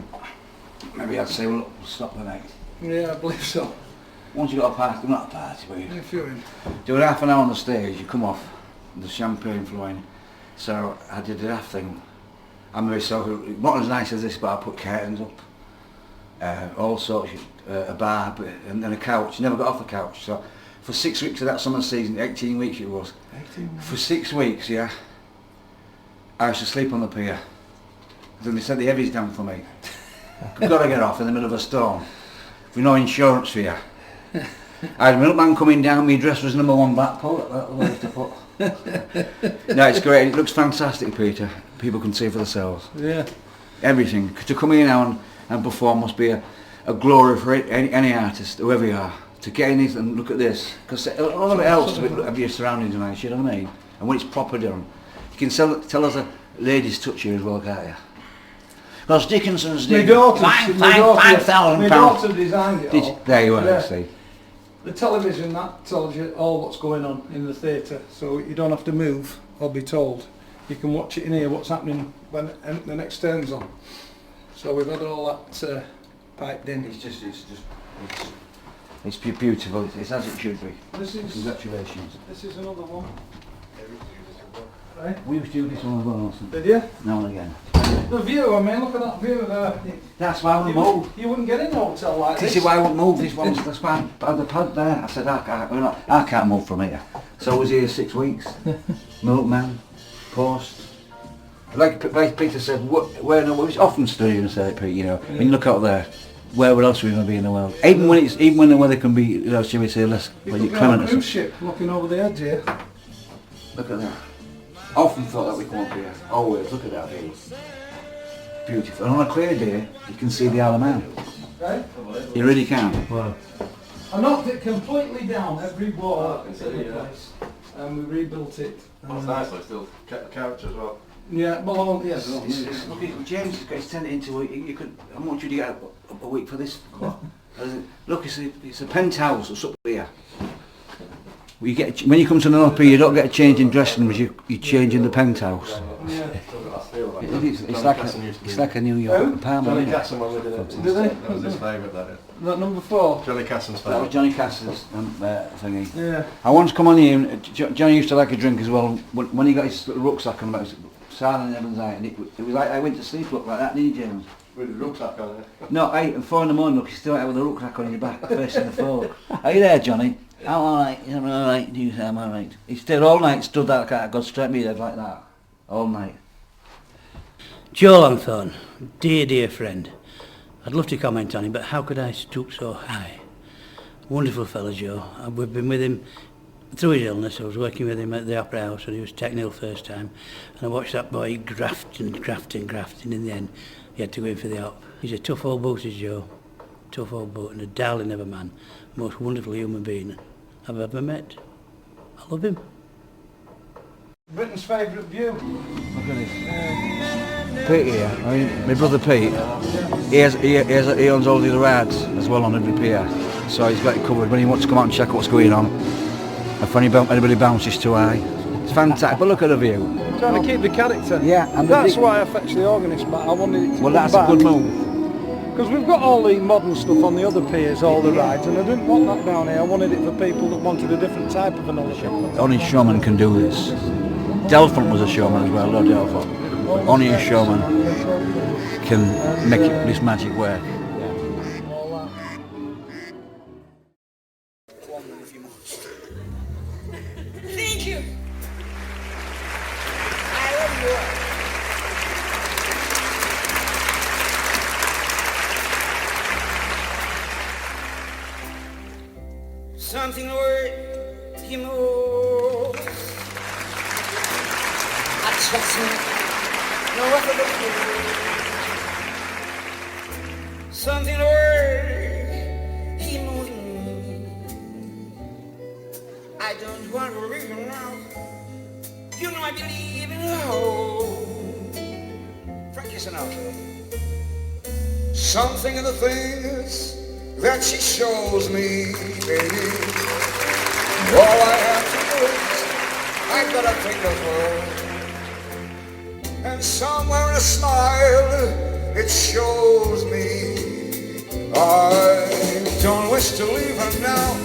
Maybe I'd say, well, look, we'll stop the night. Yeah, I believe so. Once you got a party, not a party, but you If you're in. do an half an hour on the stage, you come off, the champagne flowing. So I did the half thing. I'm very sorry, not as nice as this, but I put curtains up, all sorts, a bar, and then a couch. Never got off the couch. So for 6 weeks of that summer season, 18 weeks it was. 18 weeks. For 6 weeks, yeah, I used to sleep on the pier. Then they sent the heavies down for me. I've got to get off in the middle of a storm. With no insurance for you. I had a milkman coming down, my dress was number 1 Blackpool, that was to put. No, it's great, it looks fantastic, Peter. People can see for themselves. Yeah. Everything. To come in now and perform must be a glory for any artist, whoever you are. To get in this and look at this. Because all of it helps of your surroundings nice, you know what I mean? And when it's proper done. You can tell us a lady's touch here as well, can't you? Because Dickinson's did £5,000. My daughter designed it all. There you are, see. The television, that tells you all what's going on in the theatre, so you don't have to move or be told. You can watch it in here, what's happening when the next turn's on. So we've had all that piped in. It's beautiful, it's as it should be. Congratulations. This is another one. We used to do this one as well, did you? Now and again. The view, I mean, look at that view there. That's why I wouldn't move. You wouldn't get in a hotel like this. This is why I wouldn't move, that's why I had the pad there. I said, I can't move from here. So I was here 6 weeks. Milkman, post. Like Peter said, it's often studying and say, Pete, you know, when you look out there, where else are we going to be in the world? Even when the weather can be, you know, shall we say, less clement. A cruise ship looking over the edge here. Look at that. I often thought that we'd come up here. Always, look at that view. Beautiful. And on a clear day, you can see the Isle of Man. Right? You really can. Wow. I knocked it completely down, every wall in the place, and we rebuilt it. That's nice, I still kept the couch as well. Yeah, well, yes. Look, James has got his tent into it. You could. How much would you get a week for this? Look, it's a penthouse that's up here. You get when you come to North Pier, you don't get a change in dressing rooms. You change in the penthouse. Yeah. It's like a New York apartment. Johnny Casson when we did it. Did they? That was his favourite, that is. That number 4? Johnny Casson's favourite. That was Johnny Casson's thingy. Yeah. I once come on here, and Johnny used to like a drink as well. When he got his little rucksack on, Silent Heaven's Eye, and it was like I went to sleep look like that, didn't you, James? With the rucksack on it. No, 8 and 4 in the morning, look, you're still out with a rucksack on your back, facing the folk. Are you there, Johnny? I'm alright, I'm alright, I'm alright. He stayed all night, stood there like that, got straight in my head like that. All night. Joe Longthorne, dear friend. I'd love to comment on him, but how could I stoop so high? Wonderful fellow, Joe. We've been with him through his illness. I was working with him at the Opera House when he was taken ill first time, and I watched that boy graft. In the end, he had to go in for the op. He's a tough old boot, is Joe. Tough old boot, and a darling of a man. Most wonderful human being I've ever met. I love him. Britain's favourite view. Look at this. Pete here, I mean, my brother Pete, he owns all the other rides as well on every pier. So he's got it covered when he wants to come out and check what's going on. And if anybody bounces too high. It's fantastic, but look at the view. Trying to keep the character. Yeah, and that's why I fetched the organist back. I wanted it to well, that's back. a good move. Because we've got all the modern stuff on the other piers, all the rides, and I didn't want that down here. I wanted it for people that wanted a different type of an holiday. Only a showman can do this. Delphant was a showman as well, Delphant. Only a showman can make this magic work. Thank you. I love you. Something worth he moves. I trust him. No other but you. Something worth he moves. I don't want to leave him now. You know I believe in love. Listen out. Something in the things that she shows me, baby. All I have to do is I've got to think of her. And somewhere in a smile it shows me I don't wish to leave her now.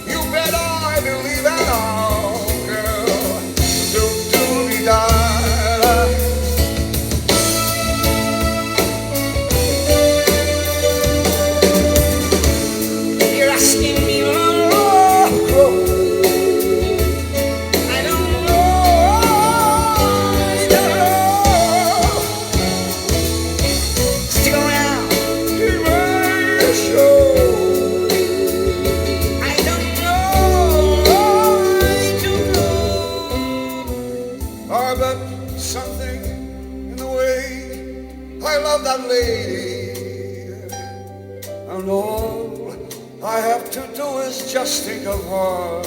You bet I believe it all, girl. Do-do-be-da. You're asking me, oh, I don't know. Stick around. But something in the way I love that lady, and all I have to do is just think of her,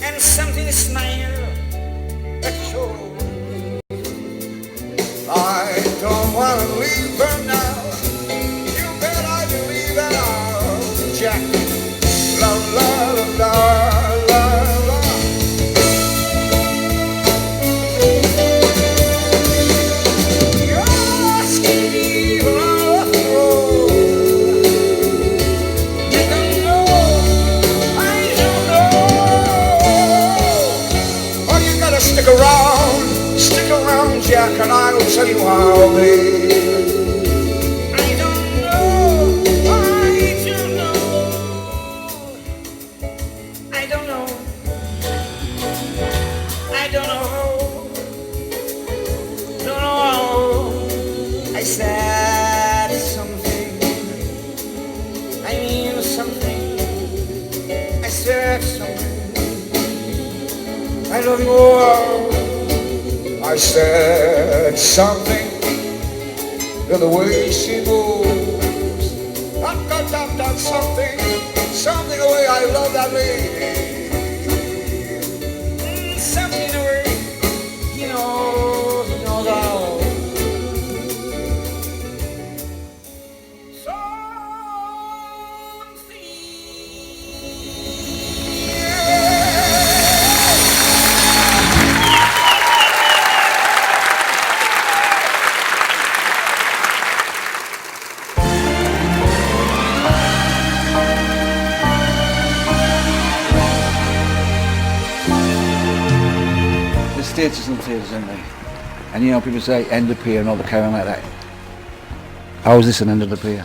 and something smile that shows I don't want to leave her now. You bet I believe that I'll Jack. La la la la la la. Stick around, Jack, and I'll tell you how, babe. I don't know, I don't know, don't know. I said something, I mean something, I said something, I love you all. I said something in the way she moves. I've got something the way I love that lady. Something the way he knows all. Theatres and theatres, isn't there? And you know, people say end of pier and all the carrying like that. How is this an end of the pier?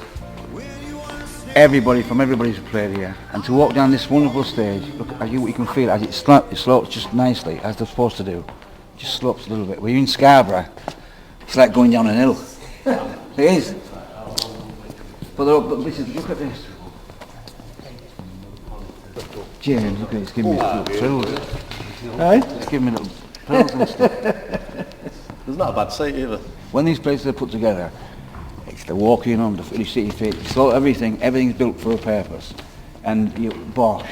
Everybody from everybody's played here, and to walk down this wonderful stage, look, you can feel it as it slopes just nicely, as they're supposed to do. Just slopes a little bit. When you're in Scarborough, it's like going down an hill. It is. But listen, look at this. James, look at it, it's giving me little thrills. It's giving me little thrills and stuff. It's not a bad seat either. When these places are put together, it's the walking on, the city feet, so everything's built for a purpose. And bosh,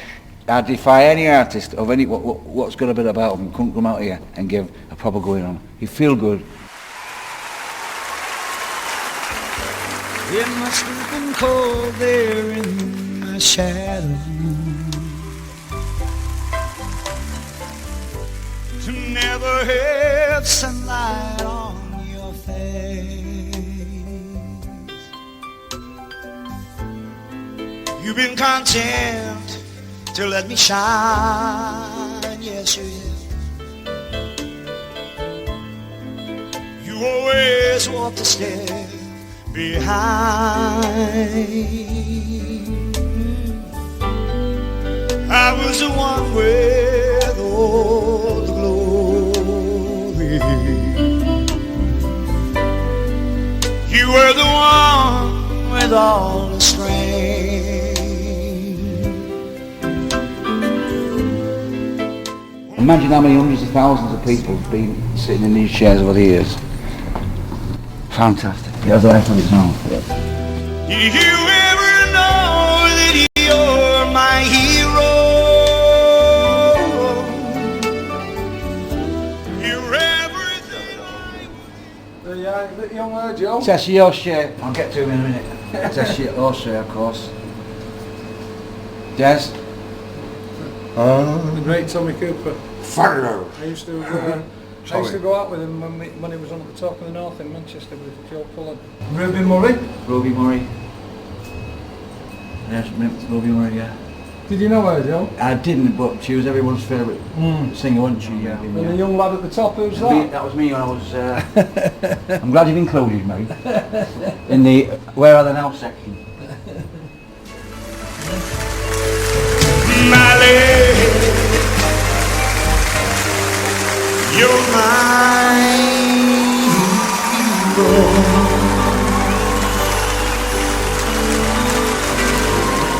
I defy any artist of any what's got a bit about them, couldn't come out here and give a proper going on. You feel good. It must have been cold there in the shadow to never have sunlight on your face. You've been content to let me shine, yes you have. You always walk the step behind. I was the one with all the glory. You were the one with all the strength. Imagine how many hundreds of thousands of people have been sitting in these chairs over the years. Fantastic. He has a life on his own. Did you ever know that you're my hero? You're everything Yeah, is it young Joe? Tessie O'Shea, I'll get to him in a minute. Tessie O'Shea, of course. Des. The great Tommy Cooper. Farrow. I used to go out with him when he was on at the top of the North in Manchester with Joe Pullen. Ruby Murray. Ruby Murray. Yes, Ruby Murray, yeah. Did you know her, Joe? I didn't, but she was everyone's favourite singer, wasn't she? Yeah. And the young lad at the top, who's that? That was me when I was... I'm glad you've included me in the Where Are They Now section. My lady, you're mine.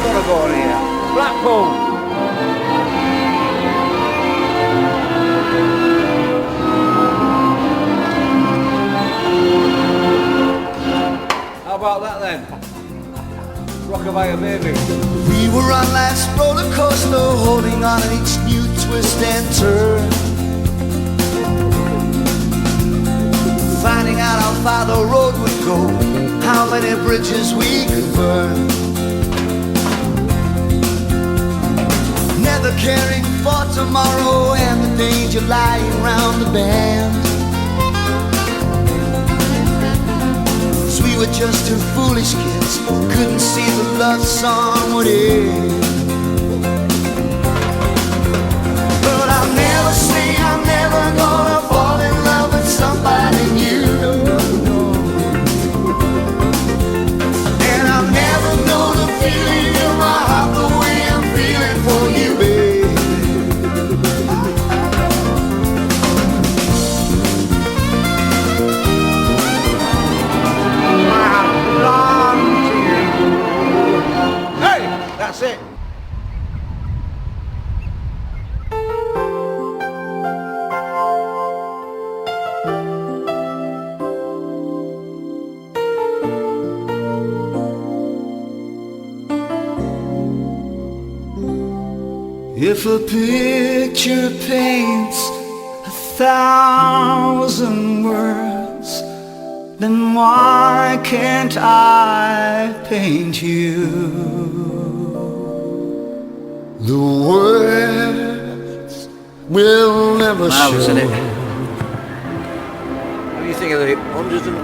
Gotta go on here. Blackpool. How about that then? Rockabye baby. We were on life's roller coaster, holding on at each new twist and turn, finding out how far the road would go, how many bridges we could burn. Never caring for tomorrow and the danger lying round the bend. 'Cause we were just two foolish kids, couldn't see the love song would end. But I'll never say I'm never gonna fall in love with somebody new. And I'll never know the feeling in my heart the way I'm feeling for you, babe. Hey, that's it. If a picture paints 1,000 words, then why can't I paint you? The words will never Marvellous, show. isn't it? What do you think of the hundreds and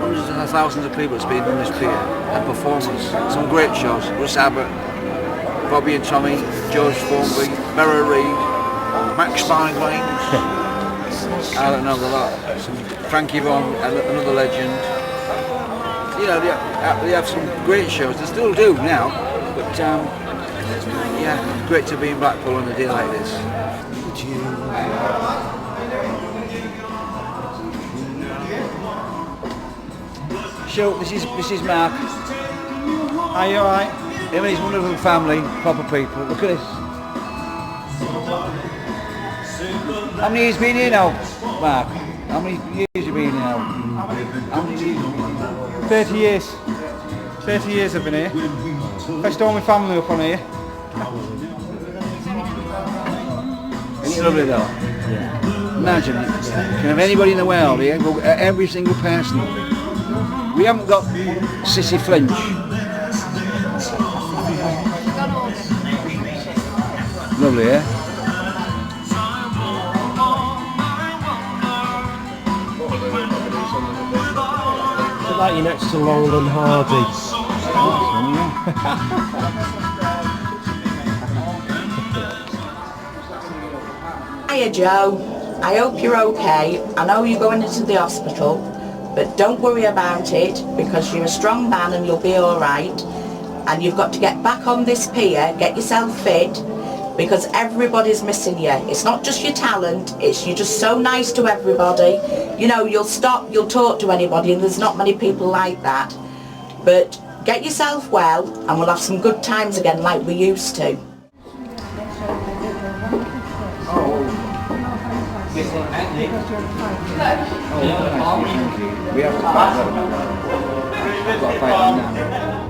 thousands of people that's been on this pier and performers? Some great shows. Russ Abbott, Bobby and Tommy, George Formby, Merra Reed, Max Spineglains, I don't know the lot. Frankie Vaughan, another legend. You know, they have some great shows. They still do now, but yeah, great to be in Blackpool on a day like this. So this is Mark. Are you alright? Him and his wonderful family, proper people. Look at this. How many years been here now, Mark? How many years have you been here now? How many years? 30 years. 30 years I've been here. Fetched all my family up on here. Isn't it lovely though? Yeah. Imagine it. You can have anybody in the world here, go, every single person. We haven't got Sissy Flinch. Lovely, eh? It's like you're next to Laurel and Hardy. Hiya Joe, I hope you're okay. I know you're going into the hospital, but don't worry about it because you're a strong man and you'll be alright. And you've got to get back on this pier, get yourself fit, because everybody's missing you. It's not just your talent, you're just so nice to everybody. You know, you'll stop, you'll talk to anybody, and there's not many people like that. But get yourself well, and we'll have some good times again like we used to. We have to fight that. I've got to fight them now.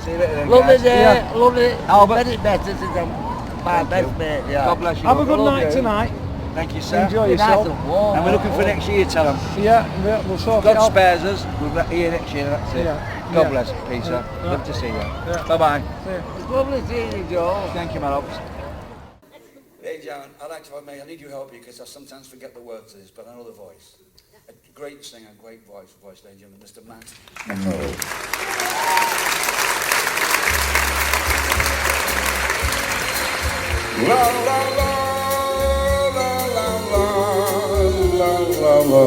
See you later then, Lovely guys. day, Yeah. lovely. Albert. Very better to them. My best mate, yeah. God bless you. Have a good night tonight. Thank you, sir. Enjoy yourself. And we're looking for next year, tell them. Yeah, we'll sort it God out. spares us, we'll be here next year, that's it. Yeah. God Yeah. bless, Peter. Yeah. Love to see you. Yeah. Bye-bye. See ya. It's lovely seeing you, Joel. Thank you, my love. Hey, John, I'd like to admit, I need your help here because I sometimes forget the words to this, but I know the voice. A great singer, great voice, ladies and gentlemen, Mr. Matt Monroe. La la la la la la la la la.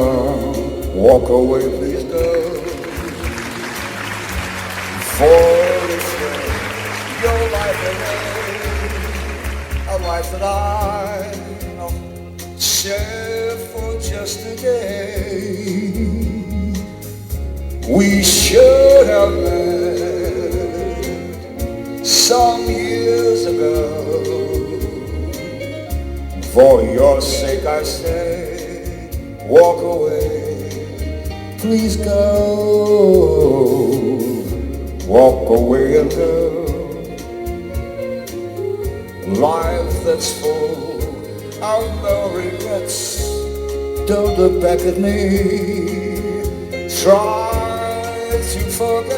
Walk away, please, girl. For it's your life away, a life that I share for just a day. We should have met some years ago. For your sake I say, walk away, please go. Walk away and go. Life that's full of no regrets. Don't look back at me. Try to forget.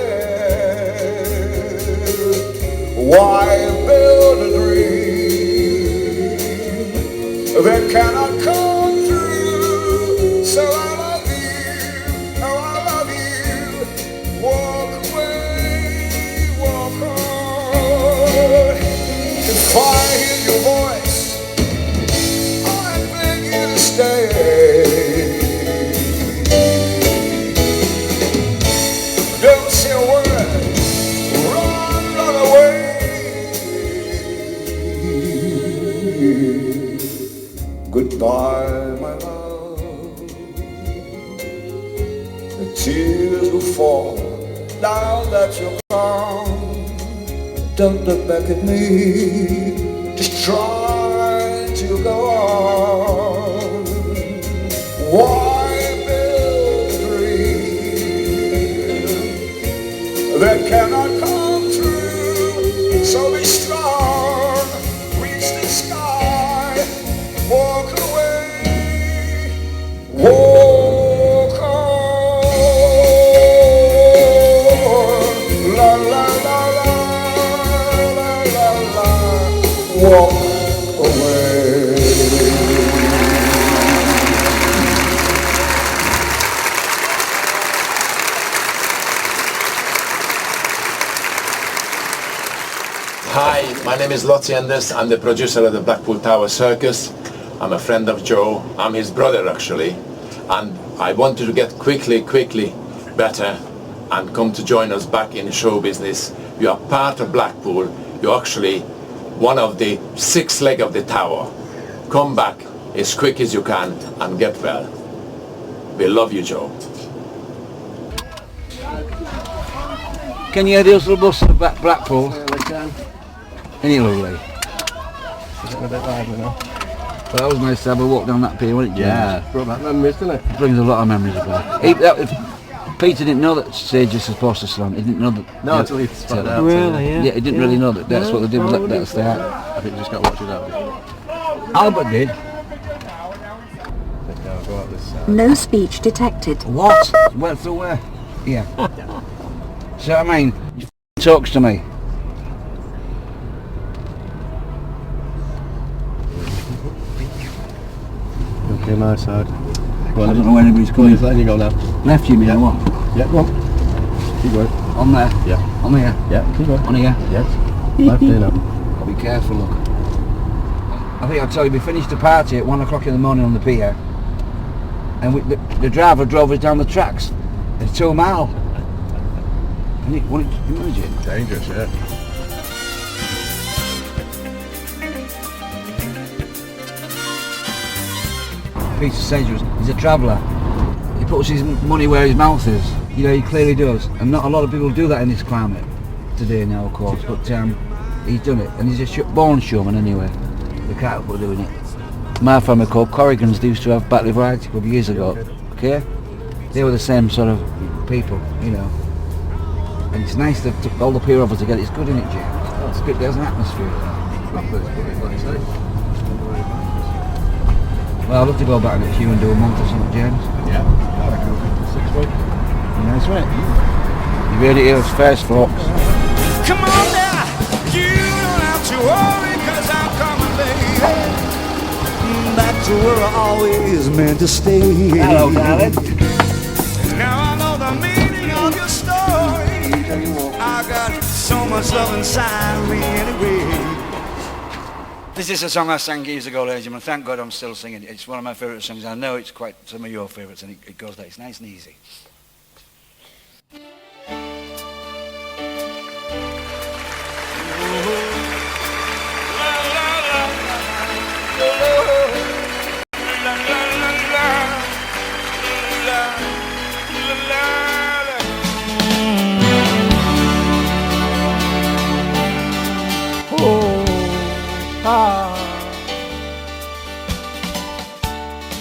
Why build a dream that cannot come true? So I love you, oh I love you. Walk away, walk on. If I hear your voice, I beg you to stay. Don't say a word, run away. Goodbye, my love. The tears will fall now that you're gone. Don't look back at me. Just try to go on. Why build a dream that cannot come true? So be strong, reach the sky, walk away, walk on. La la la la la la la, walk away. Hi, my name is Lottie Anders. I'm the producer of the Blackpool Tower Circus. I'm a friend of Joe. I'm his brother actually. And I wanted to get quickly better and come to join us back in show business. You are part of Blackpool. You're actually one of the 6 legs of the tower. Come back as quick as you can and get well. We love you, Joe. Can you hear the hustle bus of Blackpool? Yeah, we can. Ain't it lovely? It's getting a bit lively now. Well, that was nice to have a walk down that pier, wasn't it, James? Yeah, brought back memories, didn't it? It brings a lot of memories back. Peter didn't know that stage is supposed to slant. He didn't know that. No, until he spotted it out. Really, yeah. Yeah, he didn't really know that. That's what they did with that start. I think you just got to watch it out. Albert did. I'll go out this side. No speech detected. What? Went through where? Yeah. See what I mean? He talks to me. Okay, my side. I don't know where anybody's going. Letting you go now. Left you mean or what? Yeah, go on. Keep going. On there? Yeah. On here? Yeah, keep going. On here? Yes. Left here now. I'll be careful, look. I think I'll tell you, we finished the party at 1 o'clock in the morning on the pier, and the driver drove us down the tracks. It's 2 miles. And it, what did you imagine? Dangerous, yeah. Peter Sager, he's a traveller. He puts his money where his mouth is. You know, he clearly does. And not a lot of people do that in this climate today now, of course. But he's done it. And he's a born showman anyway. The can't help doing it. My family called Corrigans, they used to have Battle of Reactive a couple of years ago. Okay? They were the same sort of people, you know. And it's nice to all the peer of us together. It's good, isn't it, James? It's good. There's an atmosphere there. Well, I'd love to go back in a queue and do a month or something, James. Yeah, I reckon we'll do 6 weeks. Nice, right? You heard it here first, folks. Come on now, you don't have to worry, cause I'm coming, baby. Back to where I always meant to stay. Hello, darling. Now I know the meaning of your story. I got so much love inside me anyway. This is a song I sang years ago, ladies and gentlemen. Thank God I'm still singing it. It's one of my favourite songs. I know it's quite some of your favourites, and it goes like it's nice and easy.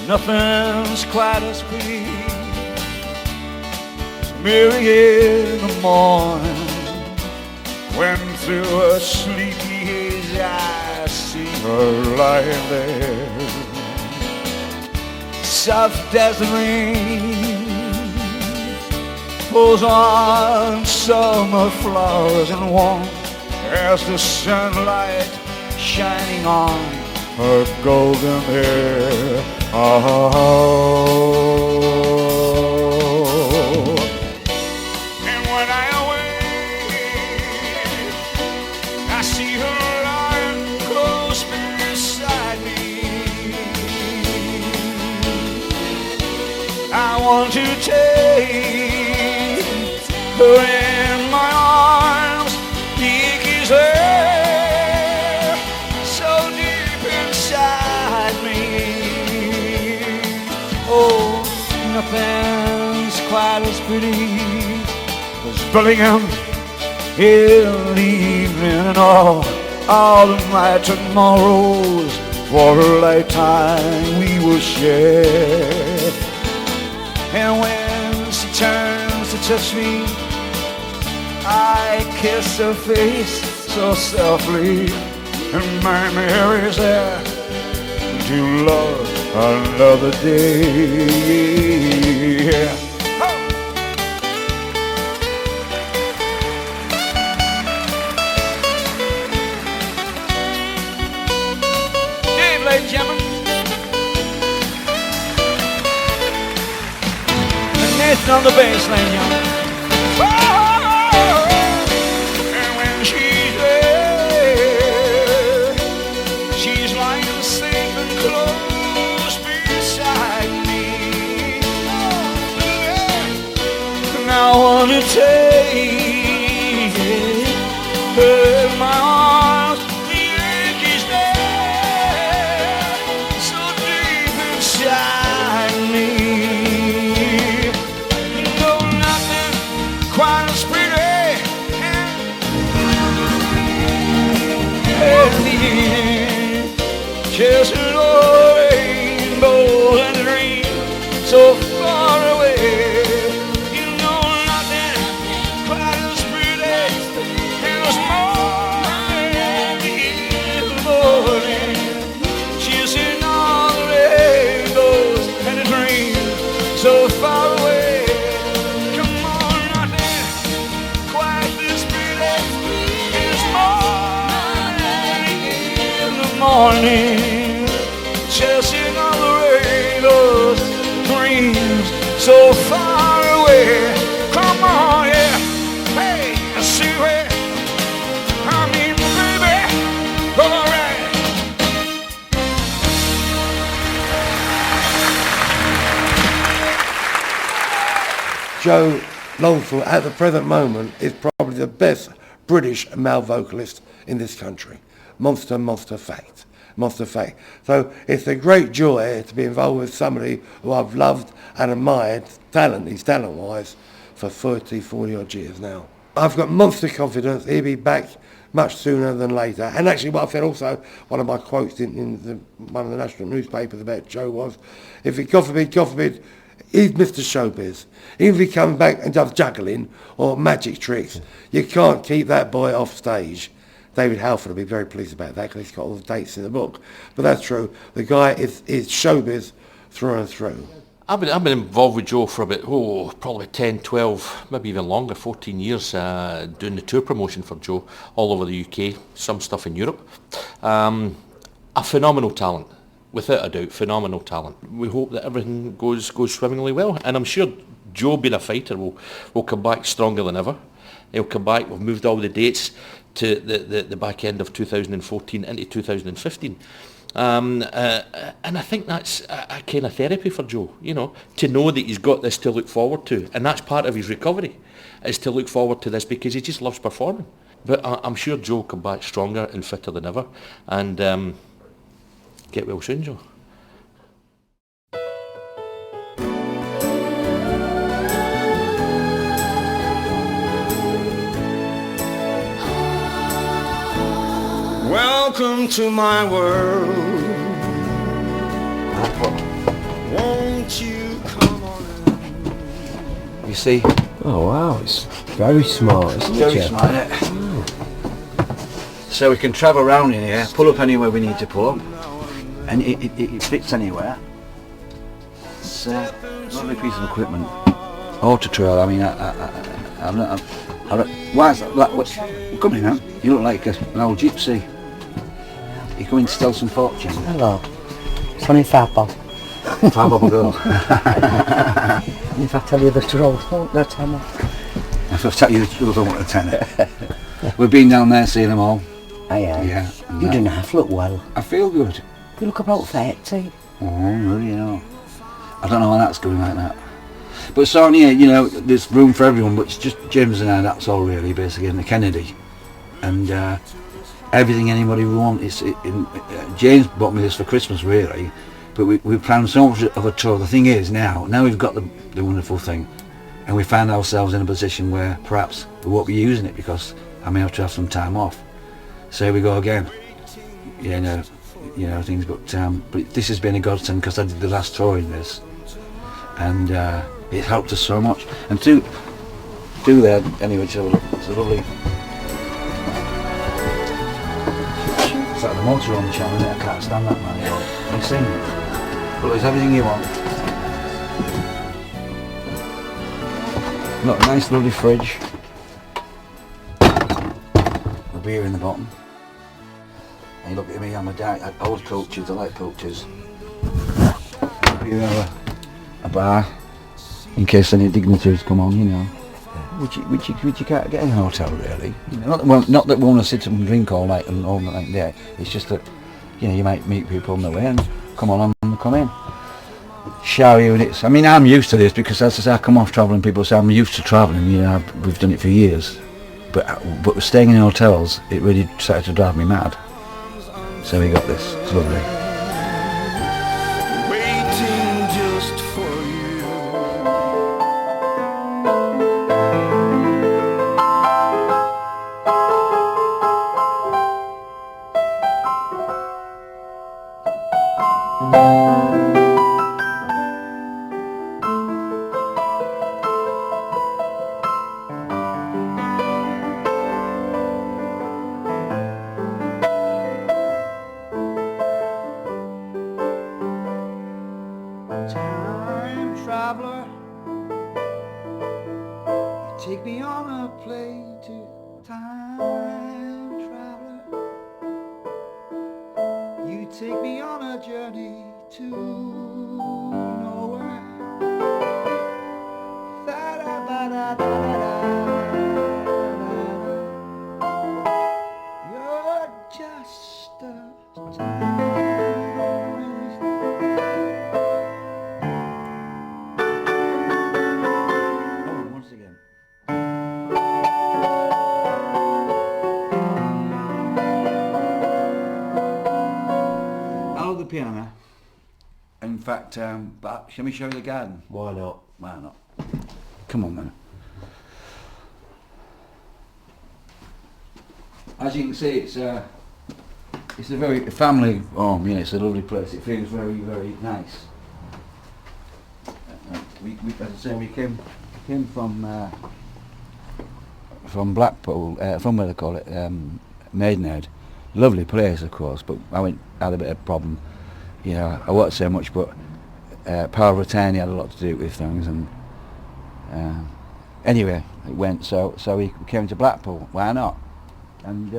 Nothing's quite as pretty as Mary in the morning, when through a sleepy haze I see her lying there, soft as the rain falls on summer flowers, and warm as the sunlight shining on her golden hair. Oh, and when I awake, I see her lying close beside me. I want to take her in my arms, the ache is there, so deep inside me. Oh, nothing's quite as pretty as Bellingham in the evening, and all of my tomorrows for a lifetime we will share. And when she turns to touch me, I kiss her face so softly, and my Mary's there to love another day. Dave, ladies and gentlemen. And Nathan on the bass, ladies and gentlemen. And when she's there, she's lying safe and close beside me. And I want to take her in my arms. The ache is there, so deep inside me. No, nothing quite as pretty and the just a rainbow and dream so far away. You know nothing quite as pretty as morning in the morning, chasing all the rainbows and a dream so far away. Come on, nothing quite as pretty as morning in the morning, chasing all the rainbows, dreams so far away. Come on, yeah, hey, I see where I mean, baby, all right. Joe Longthorne at the present moment is probably the best British male vocalist in this country. Monster fact. Monster fact. So it's a great joy to be involved with somebody who I've loved and admired talent-wise, for 40 odd years now. I've got monster confidence he'll be back much sooner than later. And actually what I said also, one of my quotes in one of the national newspapers about Joe was, if he, God forbid, he's Mr. Showbiz. Even if he comes back and does juggling or magic tricks, you can't keep that boy off stage. David Halford will be very pleased about that because he's got all the dates in the book. But that's true. The guy is showbiz through and through. I've been involved with Joe for about, probably 10, 12, maybe even longer, 14 years, doing the tour promotion for Joe all over the UK, some stuff in Europe. A phenomenal talent, without a doubt, phenomenal talent. We hope that everything goes swimmingly well, and I'm sure Joe, being a fighter, will come back stronger than ever. He'll come back. We've moved all the dates to the back end of 2014 into 2015. And I think that's a kind of therapy for Joe, you know, to know that he's got this to look forward to, and that's part of his recovery, is to look forward to this because he just loves performing. But I'm sure Joe will come back stronger and fitter than ever, and get well soon, Joe. Welcome to my world. Won't you come on in? You see? Oh wow, it's very smart, isn't it? Very smart, isn't it? So we can travel around in here, pull up anywhere we need to pull up, and it fits anywhere. It's a lovely piece of equipment. Auto trail. I mean, why is that? Come in now. You look like an old gypsy. You come in to steal some fortune. Hello. It's only Fab Bob. Fab Bob will go. If I tell you the truth, won't they tell me? If I tell you the truth, I won't tell it. We've been down there seeing them all. I am. Yeah. You do not look well. I feel good. You look about 30. Oh, really, you know. I don't know why that's going like that. But so yeah, you know, there's room for everyone, but it's just James and I, that's all really, basically, and the Kennedy. And everything anybody would want. James bought me this for Christmas, really, but we planned so much of a tour. The thing is, now we've got the wonderful thing, and we find ourselves in a position where perhaps we won't be using it because I may have to have some time off. So here we go again. You know things, but this has been a godsend because I did the last tour in this, and it helped us so much. And to do that anyway, it's a lovely. It's like the motor on the channel, isn't it? I can't stand that, man. You sing it. But there's everything you want. Look, a nice lovely fridge. The beer in the bottom. And you look at me, I'm old cultures, I like cultures. You have a bar, in case any dignitaries come on, you know. Which you can't get in a hotel, really. You know, not that we want to sit and drink all night and all night there. It's just that, you know, you might meet people on the way and come along and come in. Shower units. I mean, I'm used to this because as I say, I come off travelling, people say I'm used to travelling. You know, we've done it for years. But staying in hotels, it really started to drive me mad. So we got this. It's lovely. Waiting just for you. Time traveler, you take me on a plane to time traveler. You take me on a journey to nowhere. You're just a time. Piano. In fact, but shall we show you the garden? Why not? Why not? Come on, man. As you can see, it's a very family home. Yeah, it's a lovely place. It feels very, very nice. As I say, we came from Blackpool, from where they call it, Maidenhead. Lovely place, of course, but had a bit of problem. You know, I won't say much, but power of attorney had a lot to do with things, and anyway, it went. So we came to Blackpool. Why not? And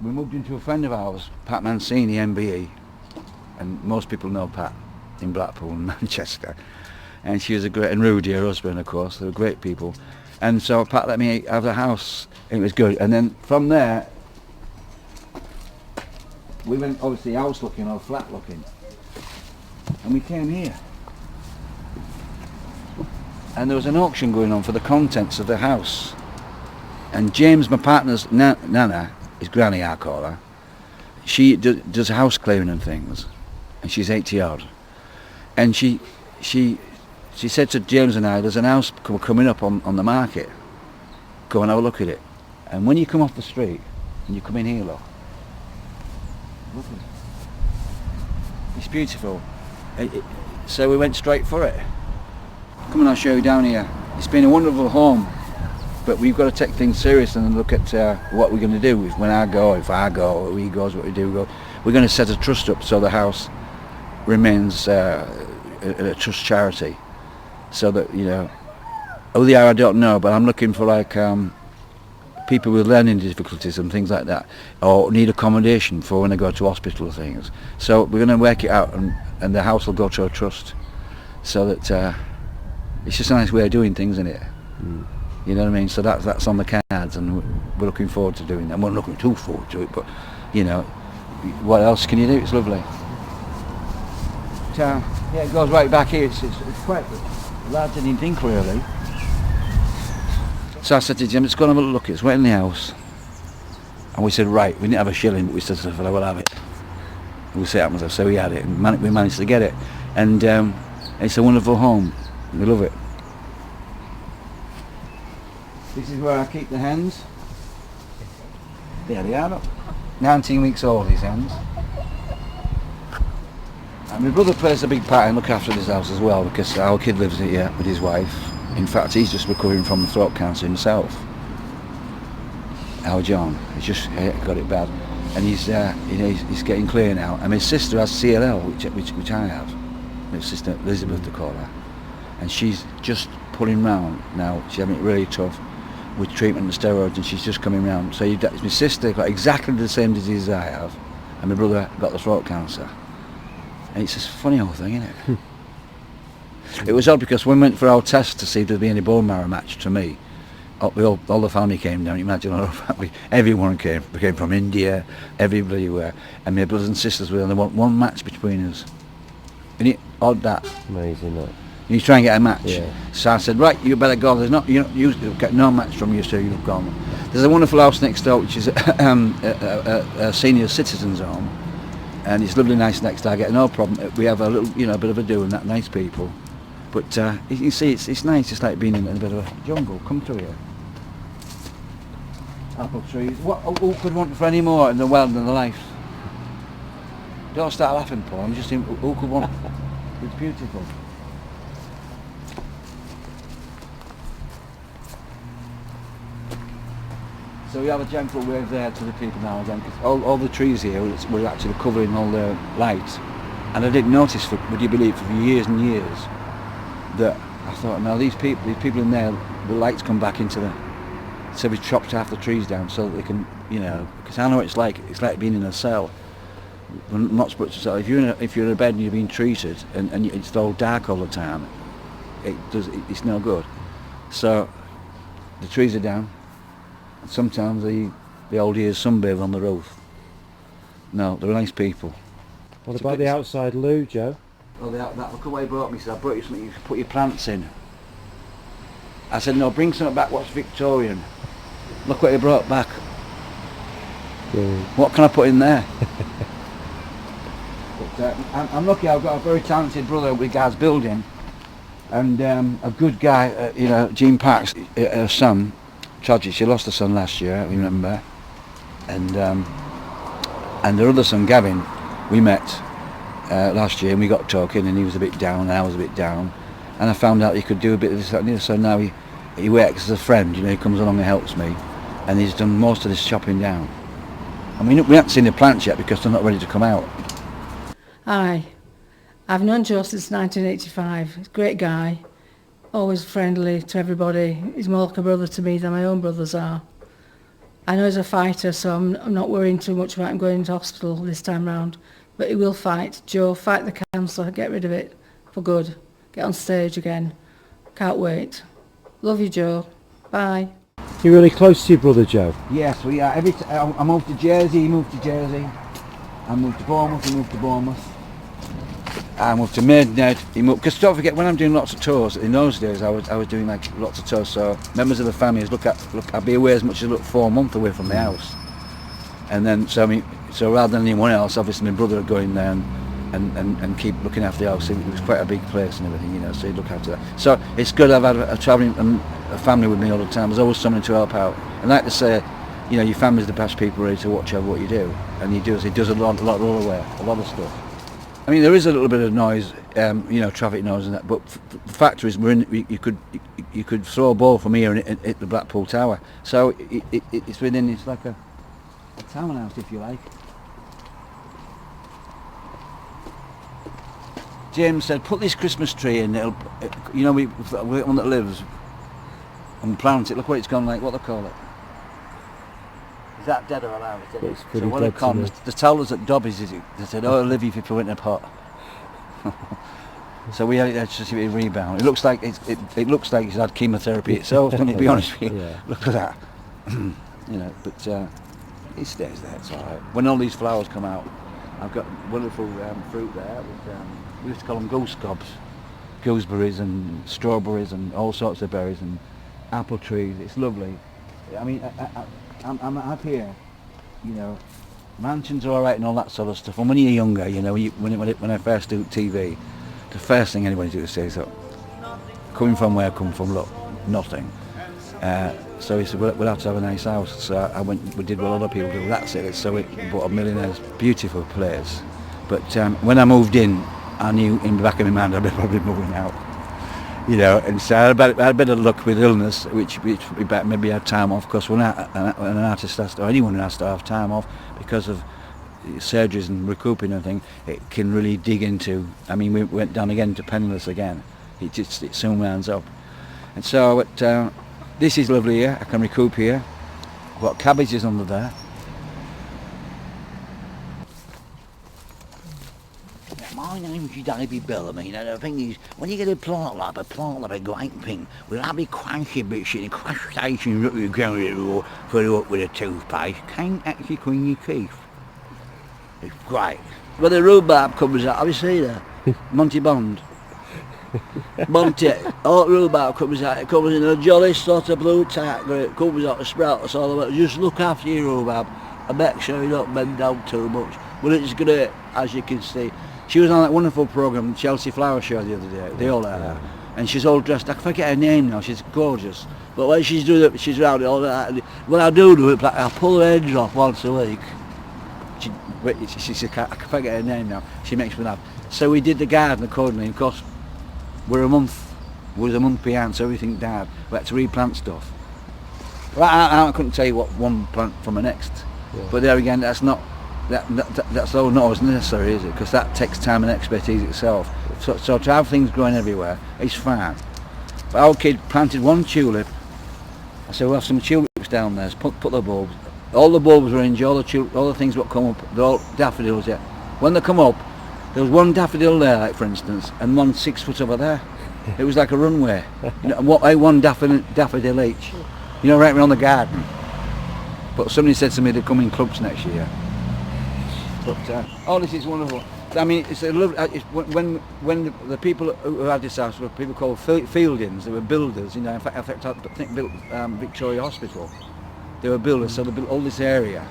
we moved into a friend of ours, Pat Mancini, MBE, and most people know Pat in Blackpool and Manchester. And she was a great, and Rudy, her husband, of course. They were great people. And so Pat let me have the house, and it was good. And then from there, we went obviously house looking or flat looking, and we came here. And there was an auction going on for the contents of the house. And James, my partner's Nana, his granny I call her, she does house cleaning and things, and she's 80 odd. And she said to James and I, there's an house coming up on the market. Go and have a look at it. And when you come off the street and you come in here, look at it. It's beautiful. So we went straight for it. Come on, I'll show you down here. It's been a wonderful home, but we've got to take things serious and look at what we're going to do. If I go, or he goes, what we do. We're going to set a trust up so the house remains a trust charity. So that, you know, who they are I don't know, but I'm looking for like people with learning difficulties and things like that, or need accommodation for when they go to hospital or things. So we're going to work it out, and the house will go to a trust, so that it's just a nice way of doing things, isn't it? Mm. You know what I mean? So that's on the cards, and we're looking forward to doing that. We're not looking too forward to it, but you know, what else can you do? It's lovely. So yeah, it goes right back here. It's quite larger than you think, really. So I said to Jim, let's go and have a look. It's wet in the house. And we said, right, we didn't have a shilling, but we said to the fellow, we'll have it. We'll see what happens. So we had it, and we managed to get it. And it's a wonderful home. We love it. This is where I keep the hens. There they are, look. 19 weeks old, these hens. And my brother plays a big part in looking after this house as well, because our kid lives here with his wife. In fact, he's just recovering from the throat cancer himself. Our John, he's just got it bad, and he's getting clear now. And my sister has CLL, which I have. My sister Elizabeth, to call her, and she's just pulling round now. She's having it really tough with treatment and steroids, and she's just coming round. So my sister got exactly the same disease I have, and my brother got the throat cancer. And it's a funny old thing, isn't it? It was odd because when we went for our test to see if there'd be any bone marrow match to me, all the family came down. You imagine all the family, everyone came. We came from India, everybody were, and my brothers and sisters were. And there wasn't one match between us. Isn't it odd that? Amazing that. You try and get a match. Yeah. So I said, right, you better go. There's not, you get no match from you, so you've gone. There's a wonderful house next door, which is a senior citizens home, and it's lovely, nice next door. I get no problem. We have a little, bit of a do and that, nice people. But you can see it's nice. It's like being in a bit of a jungle. Come through here. Apple trees. Who could want for any more in the world than the life? Don't start laughing, Paul. I'm just saying, who could want? It's beautiful. So we have a gentle wave there to the people now again, because all the trees here were actually covering all the light, and I didn't notice, would you believe, for years and years, that I thought, now these people in there, the lights come back into the. So we chopped half the trees down so that they can, because I know it's like being in a cell. We're not supposed to sell. If you're in a bed and you're being treated and it's all dark all the time, it's no good. So the trees are down. And sometimes the old years sunbathe on the roof. No, they're nice people. What about the outside loo, Joe? Well, that look away brought me, said, I brought you something you can put your plants in. I said, no, bring something back what's Victorian. Look what he brought back. What can I put in there? But, I'm lucky, I've got a very talented brother with regards building, and a good guy, Jean Parks, her son, tragic, she lost her son last year, I remember, and their other son, Gavin, we met last year, and we got talking, and he was a bit down, and I was a bit down, and I found out he could do a bit of this, that, and the other, so now he works as a friend, he comes along and helps me, and he's done most of this chopping down. I mean, we haven't seen the plants yet because they're not ready to come out. Hi, I've known Joe since 1985. He's a great guy, always friendly to everybody. He's more like a brother to me than my own brothers are. I know he's a fighter, so I'm not worrying too much about him going into hospital this time round. But he will fight. Joe, fight the cancer, get rid of it for good. Get on stage again. Can't wait. Love you, Joe. Bye. You're really close to your brother Joe? Yes, we are. I moved to Jersey, he moved to Jersey. I moved to Bournemouth, he moved to Bournemouth. I moved to Maidenhead, he moved, because don't forget, when I'm doing lots of tours, in those days I was doing like lots of tours, so members of the family, look, I'd be away as much as 4 months away from the house. And then, so rather than anyone else, obviously my brother would go in there and keep looking after the house. It was quite a big place and everything, you know, so he'd look after that. So it's good I've had a travelling a family with me all the time. There's always someone to help out. And like to say, you know, your family's the best people really to watch over what you do. And he does a lot all the way, a lot of stuff. I mean, there is a little bit of noise, you know, traffic noise and that, but the fact is, you could throw a ball from here and hit the Blackpool Tower. So it's within, it's like a townhouse, if you like. James said, put this Christmas tree in, it'll, you know, we one that lives, and plant it, look what it's gone like, what they call it. Is that dead or alive? It's pretty so what dead they call the towers at Dobby's, is it? They said, oh, Olivia, if you went in a pot. So we had it there just to see it rebound. It looks like it looks like it's had chemotherapy itself, doesn't it, to be honest with you? Yeah. Look at that. You know, but it stays there, it's alright. When all these flowers come out, I've got wonderful fruit there. With, we used to call them goose gobs. Gooseberries and strawberries and all sorts of berries and apple trees. It's lovely. I mean, I'm up here, you know, mansions are alright and all that sort of stuff. And when you're younger, you know, when I first do TV, the first thing anybody do is say, so, coming from where I come from, look, nothing. So he said, we'll have to have a nice house. So we did what other people do, that's it. So we bought a millionaire's beautiful place. But when I moved in, I knew in the back of my mind I'd be probably moving out. You know, and so I had a bit of luck with illness, which we maybe had time off, because when an artist has to, or anyone has to have time off because of surgeries and recouping and everything, it can really dig into, I mean, we went down again to penniless again. It soon rounds up. And so this is lovely here, I can recoup here. I've got cabbages under there. My name's Davy Bellamy, and the thing is, when you get a plant like a great thing, with a big crunchy bits in a crustacean that you go to fill it up with a toothpaste, can't actually clean your teeth. It's great. When the rhubarb comes out, have you seen that? Monty Bond. Monty, all rhubarb comes out, it comes in a jolly sort of blue tight, it comes out the sprout, that's all about. Just look after your rhubarb and make sure you don't bend down too much. Well, it's great, as you can see. She was on that wonderful programme, Chelsea Flower Show the other day, they all are, and she's all dressed, I forget her name now, she's gorgeous, but when she's doing it, she's around it all that, when I do it, I pull her heads off once a week. She I forget her name now, she makes me laugh. So we did the garden accordingly, of course, we was a month behind, so everything died, we had to replant stuff. Well, I couldn't tell you what one plant from the next, but there again, that's not always necessary, is it? Because that takes time and expertise itself. So to have things growing everywhere is fine. But our kid planted one tulip. I said, we'll have some tulips down there. So put the bulbs. All the bulbs were in, all the things that come up, they're all daffodils yet. When they come up, there was one daffodil there, like for instance, and one 6 foot over there. It was like a runway. You know, one daffodil each. You know, right around the garden. But somebody said to me they'd come in clumps next year. But oh, this is wonderful. I mean, it's a lovely. When the people who had this house were people called Fieldings. They were builders. You know, in fact, I think built Victoria Hospital. They were builders, so they built all this area.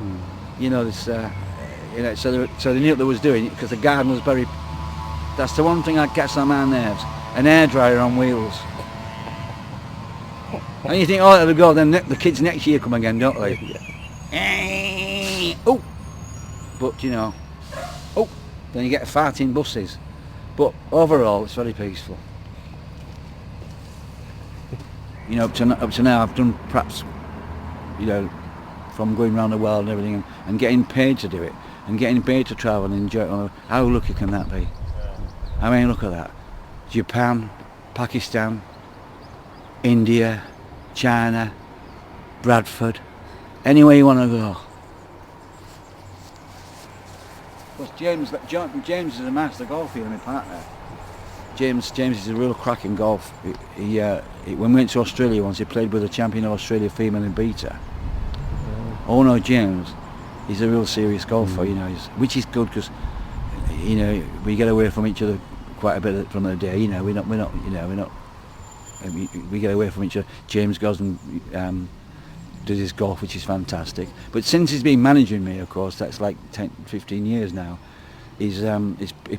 You know, this. You know, so they knew what they was doing because the garden was very. That's the one thing that gets on my nerves. An hairdryer on wheels. And you think, oh, it'll go. Then the kids next year come again, don't they? Oh. But you know, then you get farting buses. But overall, it's very peaceful. You know, up to now, I've done perhaps, you know, from going around the world and everything, and getting paid to do it, and getting paid to travel and enjoy it. How lucky can that be? I mean, look at that. Japan, Pakistan, India, China, Bradford, anywhere you want to go. Plus James is a master golfer, my partner. James is a real cracking golf. When we went to Australia once, he played with a champion of Australia female in beta. Oh no, James, he's a real serious golfer, you know, which is good because, you know, we get away from each other quite a bit from the day. You know, we get away from each other. James goes and does his golf, which is fantastic. But since he's been managing me, of course, that's like 10, 15 years now. He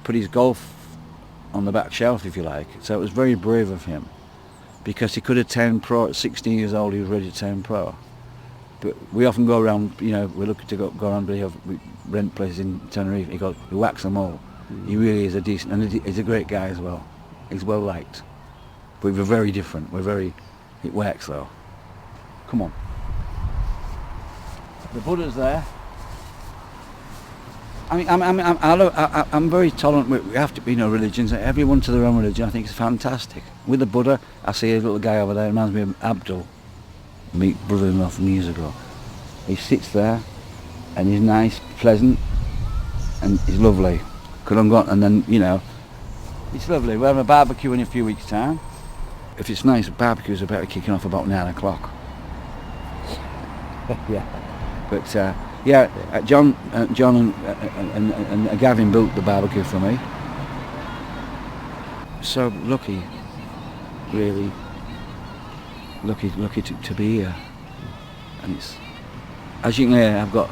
put his golf on the back shelf, if you like. So it was very brave of him, because he could have turned pro at 16 years old. He was ready to turn pro. But we often go around, you know, we're looking to go around, but we rent places in Tenerife. He whacks them all. He really is a decent, and he's a great guy as well. He's well liked. But we're very different. It works though. Come on. The Buddha's there. I mean, I'm very tolerant. We have to be, you know, religions. Everyone to their own religion. I think it's fantastic. With the Buddha, I see a little guy over there. It reminds me of Abdul, my brother-in-law from years ago. He sits there, and he's nice, pleasant, and he's lovely. And then, you know, it's lovely. We're having a barbecue in a few weeks' time. If it's nice, barbecues are better kicking off about 9 o'clock. Yeah. But John and Gavin built the barbecue for me. So lucky, really lucky to be here. And it's, as you can hear, I've got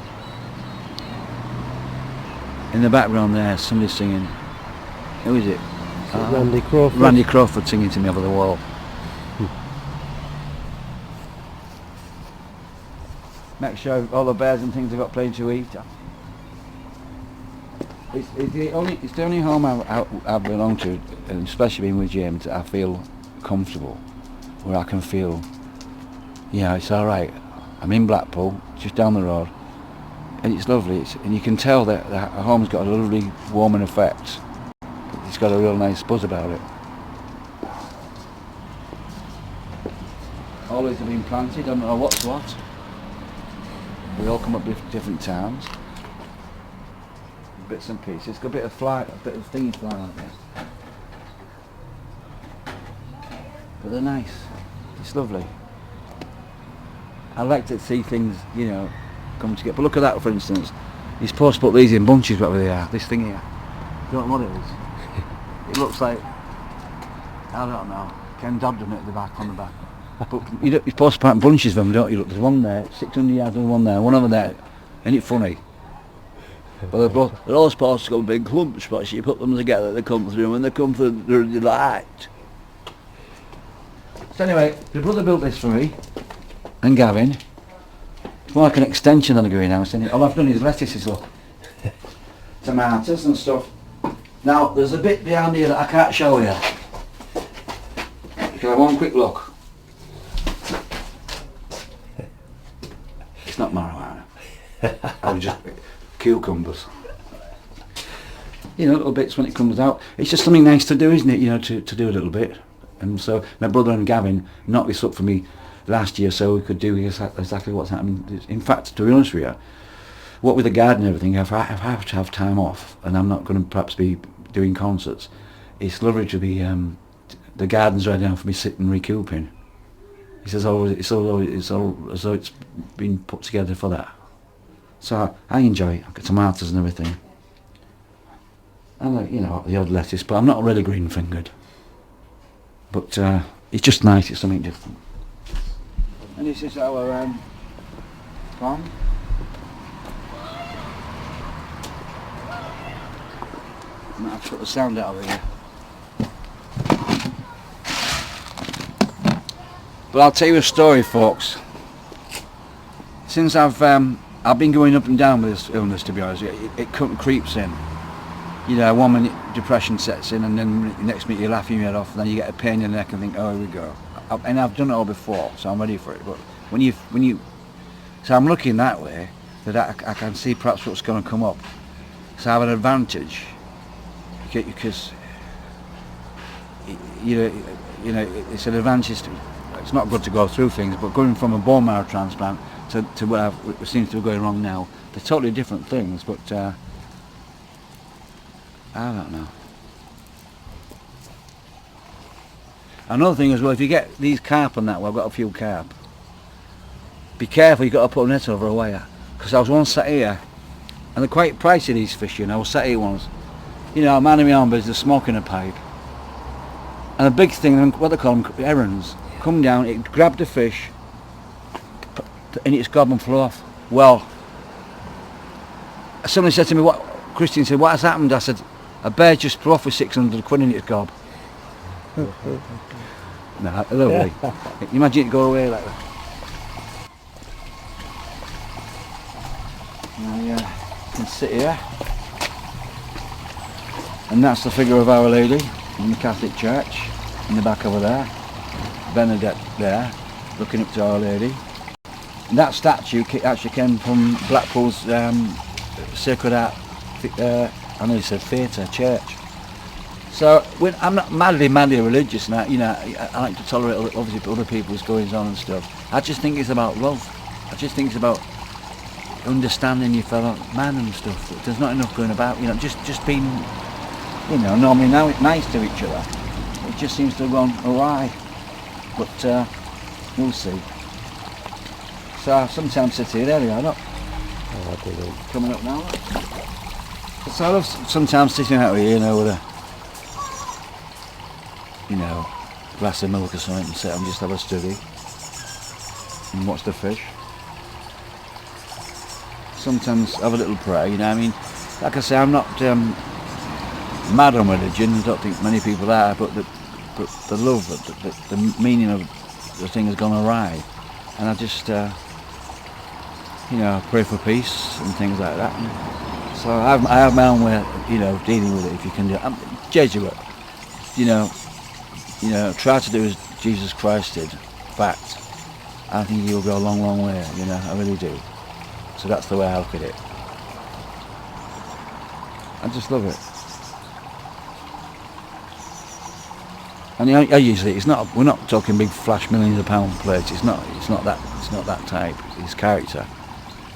in the background there somebody singing. Who is it? Randy Crawford. Randy Crawford singing to me over the wall. Make sure all the bears and things have got plenty to eat. It's the only home I've belonged to, and especially being with James, that I feel comfortable, where I can feel, yeah, it's all right. I'm in Blackpool, just down the road, and it's lovely. And you can tell that the home's got a lovely warming effect. It's got a real nice buzz about it. Always have been planted. I don't know what's what. We all come up with different towns, bits and pieces. Got a bit of thingy flying out there, but they're nice. It's lovely. I like to see things, you know, come together. But look at that, for instance. You're supposed to put these in bunches, whatever they are. This thing here. You don't know what it is. It looks like, I don't know, Ken Dodd done it at the back, on the back. But you're supposed to plant bunches of them, don't you? Look, there's one there, 600 yards, and one there, one over there. Ain't it funny? Well, they're all supposed to go big clumps, but you put them together, they come through, and they come through, they're a delight. So anyway, the brother built this for me, and Gavin. It's more like an extension than a greenhouse, isn't it? All I've done is lettuces, look. Tomatoes and stuff. Now, there's a bit behind here that I can't show you. You can have one quick look. It's not marijuana. I was just cucumbers. You know, little bits when it comes out. It's just something nice to do, isn't it? You know, to do a little bit. And so my brother and Gavin knocked this up for me last year, so we could do exactly what's happening. In fact, to be honest with you, what with the garden and everything, I have to have time off, and I'm not going to perhaps be doing concerts. It's lovely to be. The garden's right now for me sitting recouping. He says, it's all as though it's been put together for that. So I enjoy it. I've got tomatoes and everything. And you know, the odd lettuce, but I'm not really green-fingered. But it's just nice, it's something different. And this is our pond. I might have to put the sound out of here. But I'll tell you a story, folks. Since I've been going up and down with this illness, to be honest, it creeps in. You know, 1 minute depression sets in, and then the next minute you're laughing your head off, and then you get a pain in the neck and think, oh, here we go. And I've done it all before, so I'm ready for it. But when you So I'm looking that way, that I can see perhaps what's going to come up. So I have an advantage, because you know it's an advantage. It's not good to go through things, but going from a bone marrow transplant to what seems to be going wrong now, they're totally different things. But I don't know. Another thing as well, if you get these carp and that, well, I've got a few carp. Be careful, you've got to put a net over a wire. Because I was once sat here, and they're quite pricey, these fish, you know. I was sat here once, you know, a man in my arm business smoking a pipe. And a big thing, what they call them, herons, come down, it grabbed the fish, and its gob and flew off. Well, somebody said to me, Christian said, what has happened? I said, a bear just flew off with 600 quid in its gob. No, lovely. Imagine it go away like that. Now you can sit here, and that's the figure of Our Lady in the Catholic Church in the back over there. Benedette there, looking up to Our Lady. And that statue actually came from Blackpool's Sacred Art, I know you said theatre, church. So I'm not madly religious, and you know, I like to tolerate obviously other people's goings on and stuff. I just think it's about love. I just think it's about understanding your fellow man and stuff. There's not enough going about, you know, just being, you know, normally nice to each other. It just seems to have gone awry. But we'll see. So I sometimes sit here, there we are, look. Coming up now. So I love sometimes sitting out here, you know, with a glass of milk or something, and sit and just have a study and watch the fish. Sometimes have a little prayer, you know. I mean, like I say, I'm not mad on religion. I don't think many people are, but the love, the meaning of the thing has gone awry, and I just pray for peace and things like that. And so I have my own way, you know, dealing with it. If you can do it, I'm Jesuit, you know, try to do as Jesus Christ did. Fact, I think you'll go a long, long way. You know, I really do. So that's the way I look at it. I just love it. And I usually, we're not talking big flash millions of pound plates. It's not that type. It's character,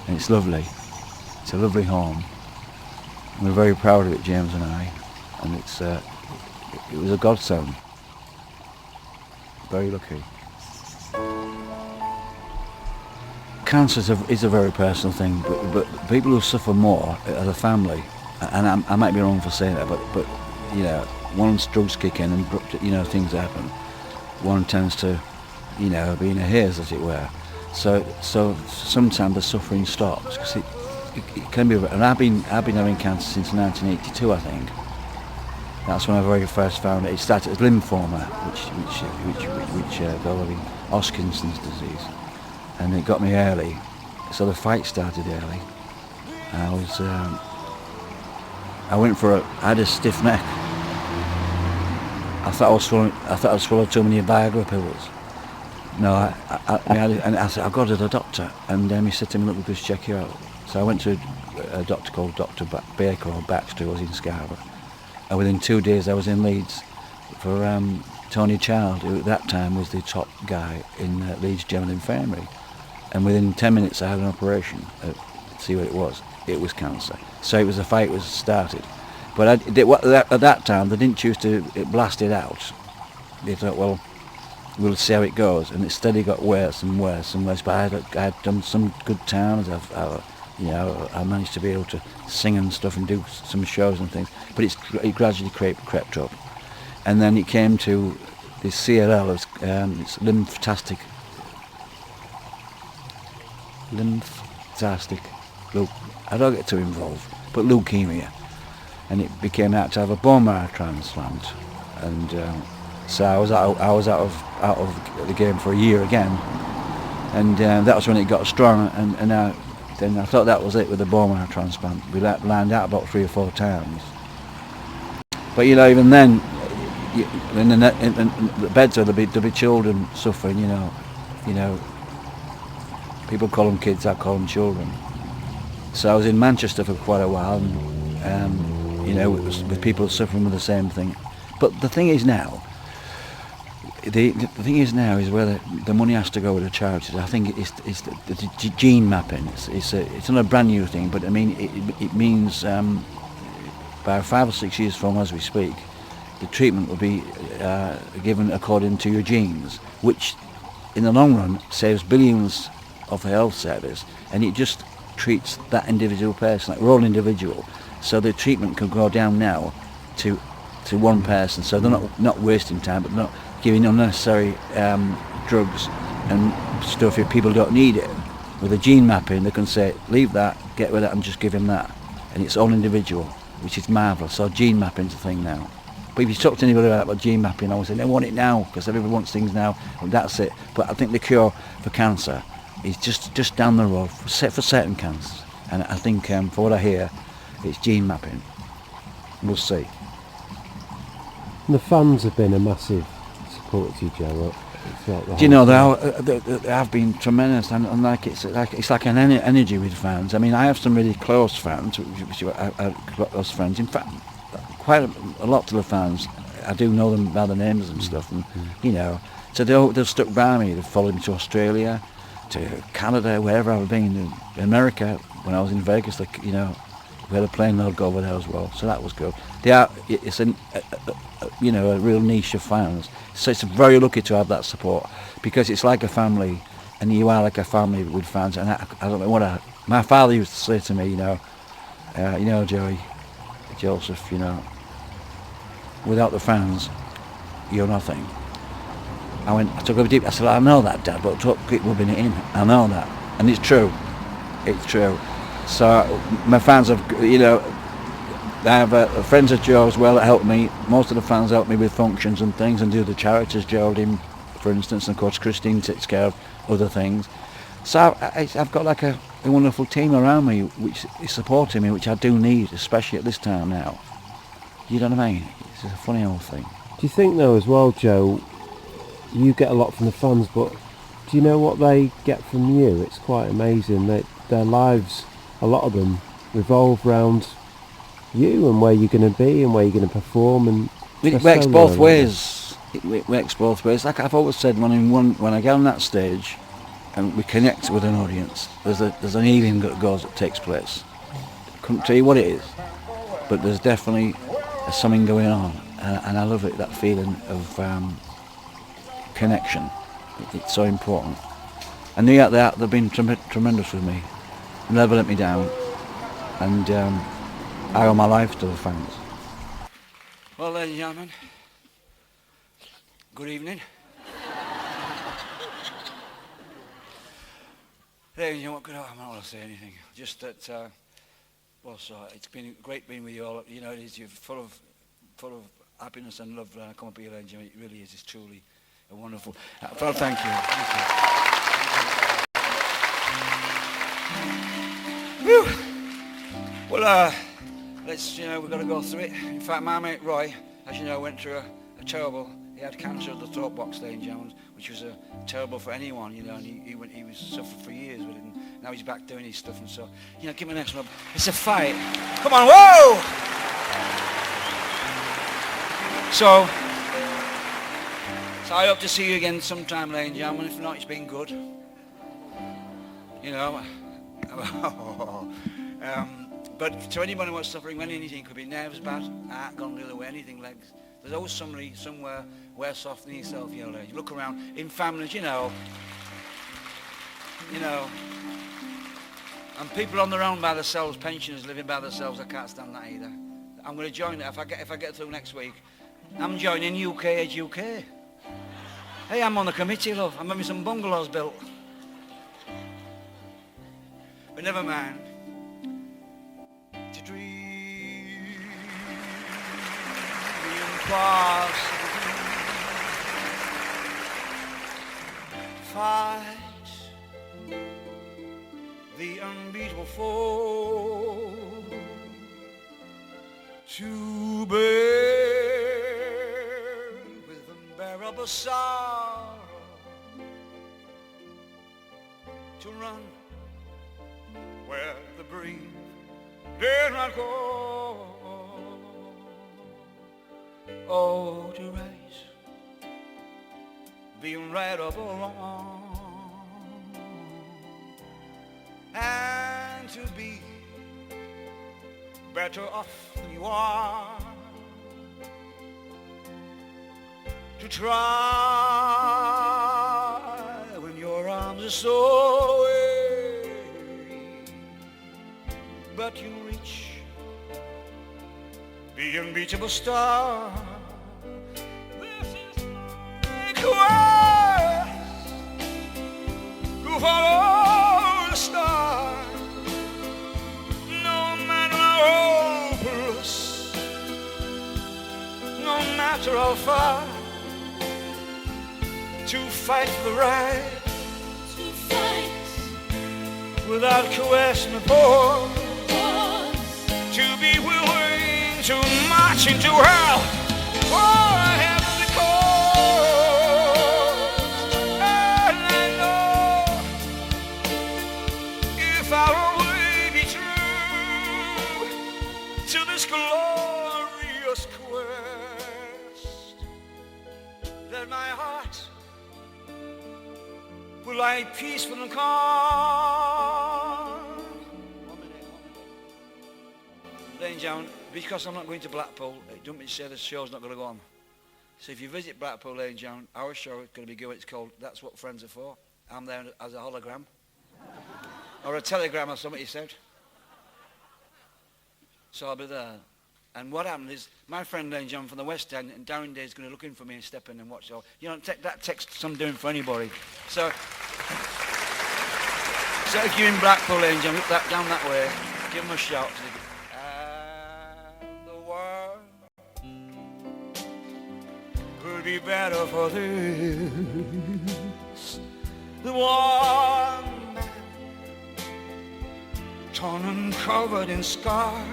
and it's lovely. It's a lovely home. And we're very proud of it, James and I. And it was a godsend. Very lucky. Cancer is a very personal thing, but people who suffer more are the family. And I might be wrong for saying that, but you know, once drugs kick in and, you know, things happen, one tends to, you know, be in a haze, as it were. So sometimes the suffering stops, because it can be. And I've been having cancer since 1982, I think. That's when I very first found it. It started as lymphoma, which developing Hodgkin's disease, and it got me early. So the fight started early. I had a stiff neck. I thought I'd swallowed too many Viagra pills. No, I said, I've got to the doctor, and he said to me, look, we'll just check you out. So I went to a doctor called Dr. Baker or Baxter, who was in Scarborough, and within 2 days I was in Leeds for Tony Child, who at that time was the top guy in Leeds General Infirmary, and within 10 minutes I had an operation to see what it was. It was cancer. So it was, the fight was started. But at that time they didn't choose to blast it out. They thought, well, we'll see how it goes, and it steadily got worse and worse and worse. But I had done some good times. I managed to be able to sing and stuff and do some shows and things. But it gradually crept up, and then it came to this CLL, it's lymphatic. I don't get too involved, but leukemia, and it became out to have a bone marrow transplant, and so I was out of the game for a year again, and that was when it got strong, and then I thought that was it with the bone marrow transplant. We lined out about 3 or 4 times, but you know, even then, in the beds there'll be children suffering, you know, People call them kids, I call them children. So I was in Manchester for quite a while, and you know, with people suffering with the same thing. But the thing is now, the thing is now is where the money has to go to the charities. I think it's the gene mapping. It's not a brand new thing, but I mean it means about 5 or 6 years from as we speak, the treatment will be given according to your genes, which in the long run saves billions of the health service, and it just treats that individual person like we're all individual. So the treatment can go down now to one person, so they're not wasting time, but not giving unnecessary drugs and stuff if people don't need it. With a gene mapping, they can say, leave that, get rid of that, and just give him that. And it's all individual, which is marvellous. So gene mapping's a thing now. But if you talk to anybody about gene mapping, I would say they want it now, because everybody wants things now, and that's it. But I think the cure for cancer is just down the road for certain cancers. And I think, for what I hear, it's gene mapping. We'll see. And the fans have been a massive support to you, Joe. Do you know, they have been tremendous, and like it's like an energy with fans. I mean, I have some really close fans, which are close friends. In fact, quite a lot of the fans, I do know them by the names and stuff, and you know, so they've stuck by me. They've followed me to Australia, to Canada, wherever I've been, in America. When I was in Vegas, like, you know, we had a plane load go over there as well, so that was good. It's you know, a real niche of fans. So it's very lucky to have that support, because it's like a family, and you are like a family with fans. And I don't know what my father used to say to me, you know, Joey, Joseph, you know, without the fans, you're nothing. I took a deep. I said, I know that, Dad, but keep rubbing it in. I know that, and it's true. It's true. So my fans have, you know, I have friends of Joe as well that help me. Most of the fans help me with functions and things, and do the charities, Geraldine, for instance, and of course Christine takes care of other things. So I've got like a wonderful team around me which is supporting me, which I do need, especially at this time now. You know what I mean? It's a funny old thing. Do you think though as well, Joe, you get a lot from the fans, but do you know what they get from you? It's quite amazing. Their lives, a lot of them, revolve around you and where you're going to be and where you're going to perform, and it works both ways. It works both ways. Like I've always said, when I get on that stage and we connect with an audience, there's an healing that takes place. Couldn't tell you what it is, but there's definitely something going on, and I love it. That feeling of connection. It's so important. And they've been tremendous with me. Never let me down, and I owe my life to the fans. Well, ladies and gentlemen, good evening. Ladies and gentlemen, I'm not going to say anything. Just that, it's been great being with you all. You know, you're full of happiness and love. Come up here, ladies and gentlemen. It really is. It's truly a wonderful. Well, thank you. Whew. Well, we've got to go through it. In fact, my mate Roy, as you know, went through a terrible, he had cancer of the throat box, ladies and gentlemen, which was terrible for anyone, you know, and he was suffering for years with it, and now he's back doing his stuff, and so, you know, give me an next one. It's a fight. Come on, whoa! So I hope to see you again sometime, ladies and gentlemen. If not, it's been good. You know. But to anyone who's suffering with anything, could be nerves bad, heart gone the other way, anything, legs. There's always somebody somewhere worse off than yourself, you know, ladies. Look around, in families, you know. And people on their own by themselves, pensioners living by themselves, I can't stand that either. I'm going to join it if I get through next week. I'm joining UK Age UK. Hey, I'm on the committee, love. I'm having some bungalows built. But never mind. To dream impossible. Fight the unbeatable foe. To bear with unbearable sorrow. to run where the brave dare not go. Oh, to rise, being right or wrong, and to be better off than you are, to try when your arms are so weary, but you reach the unbeatable star. This is my quest to follow the star, no matter how hopeless, no matter how far, to fight for the right, to fight without question or pause, to be willing to march into hell for a heavenly cause. And I know if I'll only be true to this glorious quest, that my heart will lie peaceful and calm. Ladies and gentlemen, because I'm not going to Blackpool, it don't mean to say the show's not going to go on. So if you visit Blackpool, ladies and gentlemen, our show is going to be good. It's called That's What Friends Are For. I'm there as a hologram. Or a telegram or something, he said. So I'll be there. And what happened is, my friend ladies and gentlemen from the West End, and Darren Day is going to look in for me and step in and watch. So, you know, that takes some doing for anybody. So if you're in Blackpool, ladies and gentlemen, look down that way, give them a shout. Could be better for this. The one man, torn and covered in scars,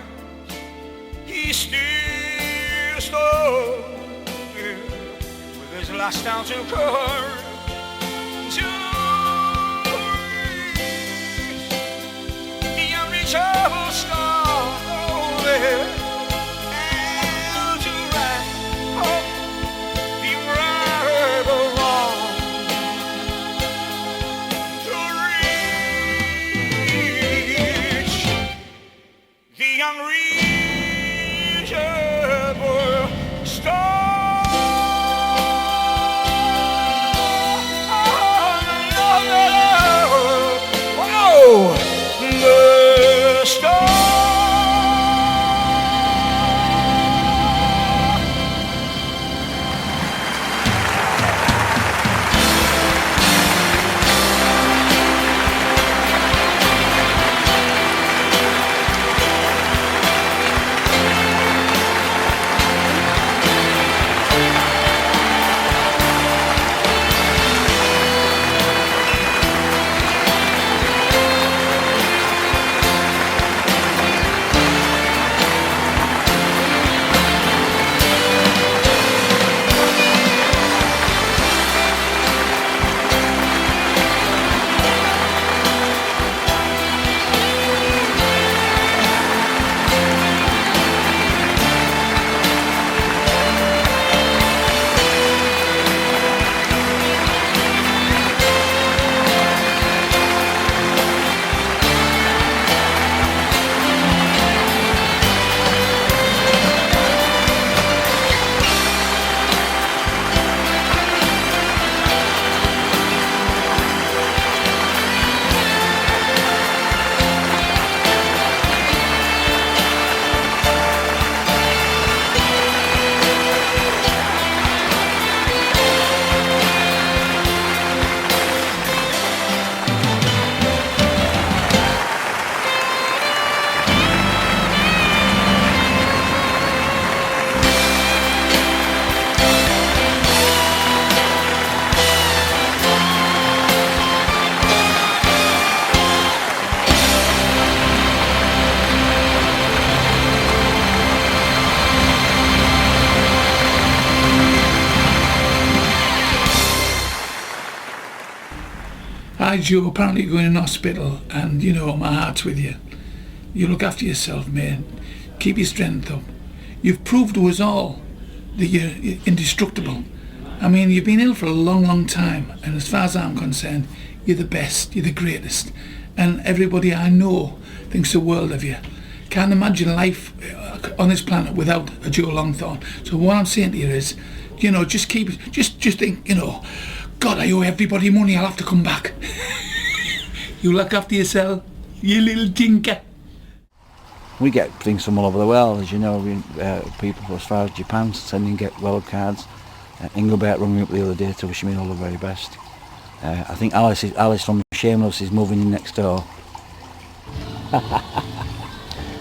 he still stood with his last ounce of courage to reach the unreachable star. Oh, yeah. Unreachable star. Oh, no. Hi Joe, apparently you're going in hospital and you know my heart's with you. You look after yourself, mate. Keep your strength up. You've proved to us all that you're indestructible. I mean, you've been ill for a long, long time, and as far as I'm concerned, you're the best, you're the greatest. And everybody I know thinks the world of you. Can't imagine life on this planet without a Joe Longthorne. So what I'm saying to you is, you know, just think, you know, God, I owe everybody money, I'll have to come back. You look after yourself, you little tinker. We get things from all over the world, as you know. People as far as Japan sending get world cards. Engelbert rang me up the other day to wish me all the very best. I think Alice from Shameless is moving in next door.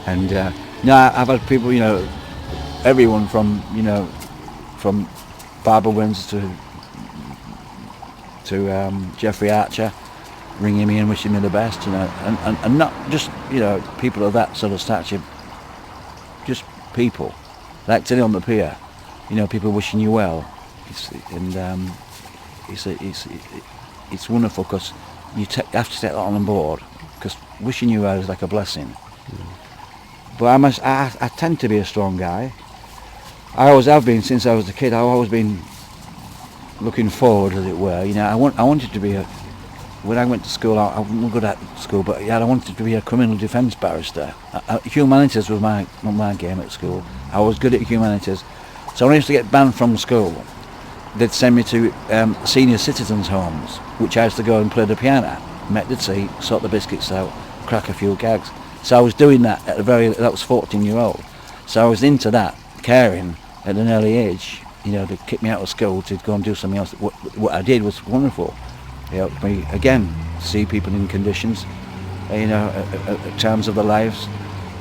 And no, I've had people, you know, everyone from, you know, from Barbara Windsor to Jeffrey Archer ringing me and wishing me the best, you know, and not just, you know, people of that sort of stature, just people, like today on the pier, you know, people wishing you well. It's wonderful because you have to take that on board, because wishing you well is like a blessing. But I tend to be a strong guy. I always have been since I was a kid. I've always been looking forward, as it were. You know, I wanted to be when I went to school, I wasn't good at school, but yeah, I wanted to be a criminal defence barrister. Humanities was my game at school. I was good at humanities. So when I used to get banned from school, they'd send me to senior citizens' homes, which I used to go and play the piano, make the tea, sort the biscuits out, crack a few gags. So I was doing that that was 14-year-old. So I was into that, caring at an early age. You know, they kicked me out of school to go and do something else. What I did was wonderful. It helped me, again, see people in conditions, you know, at times of their lives.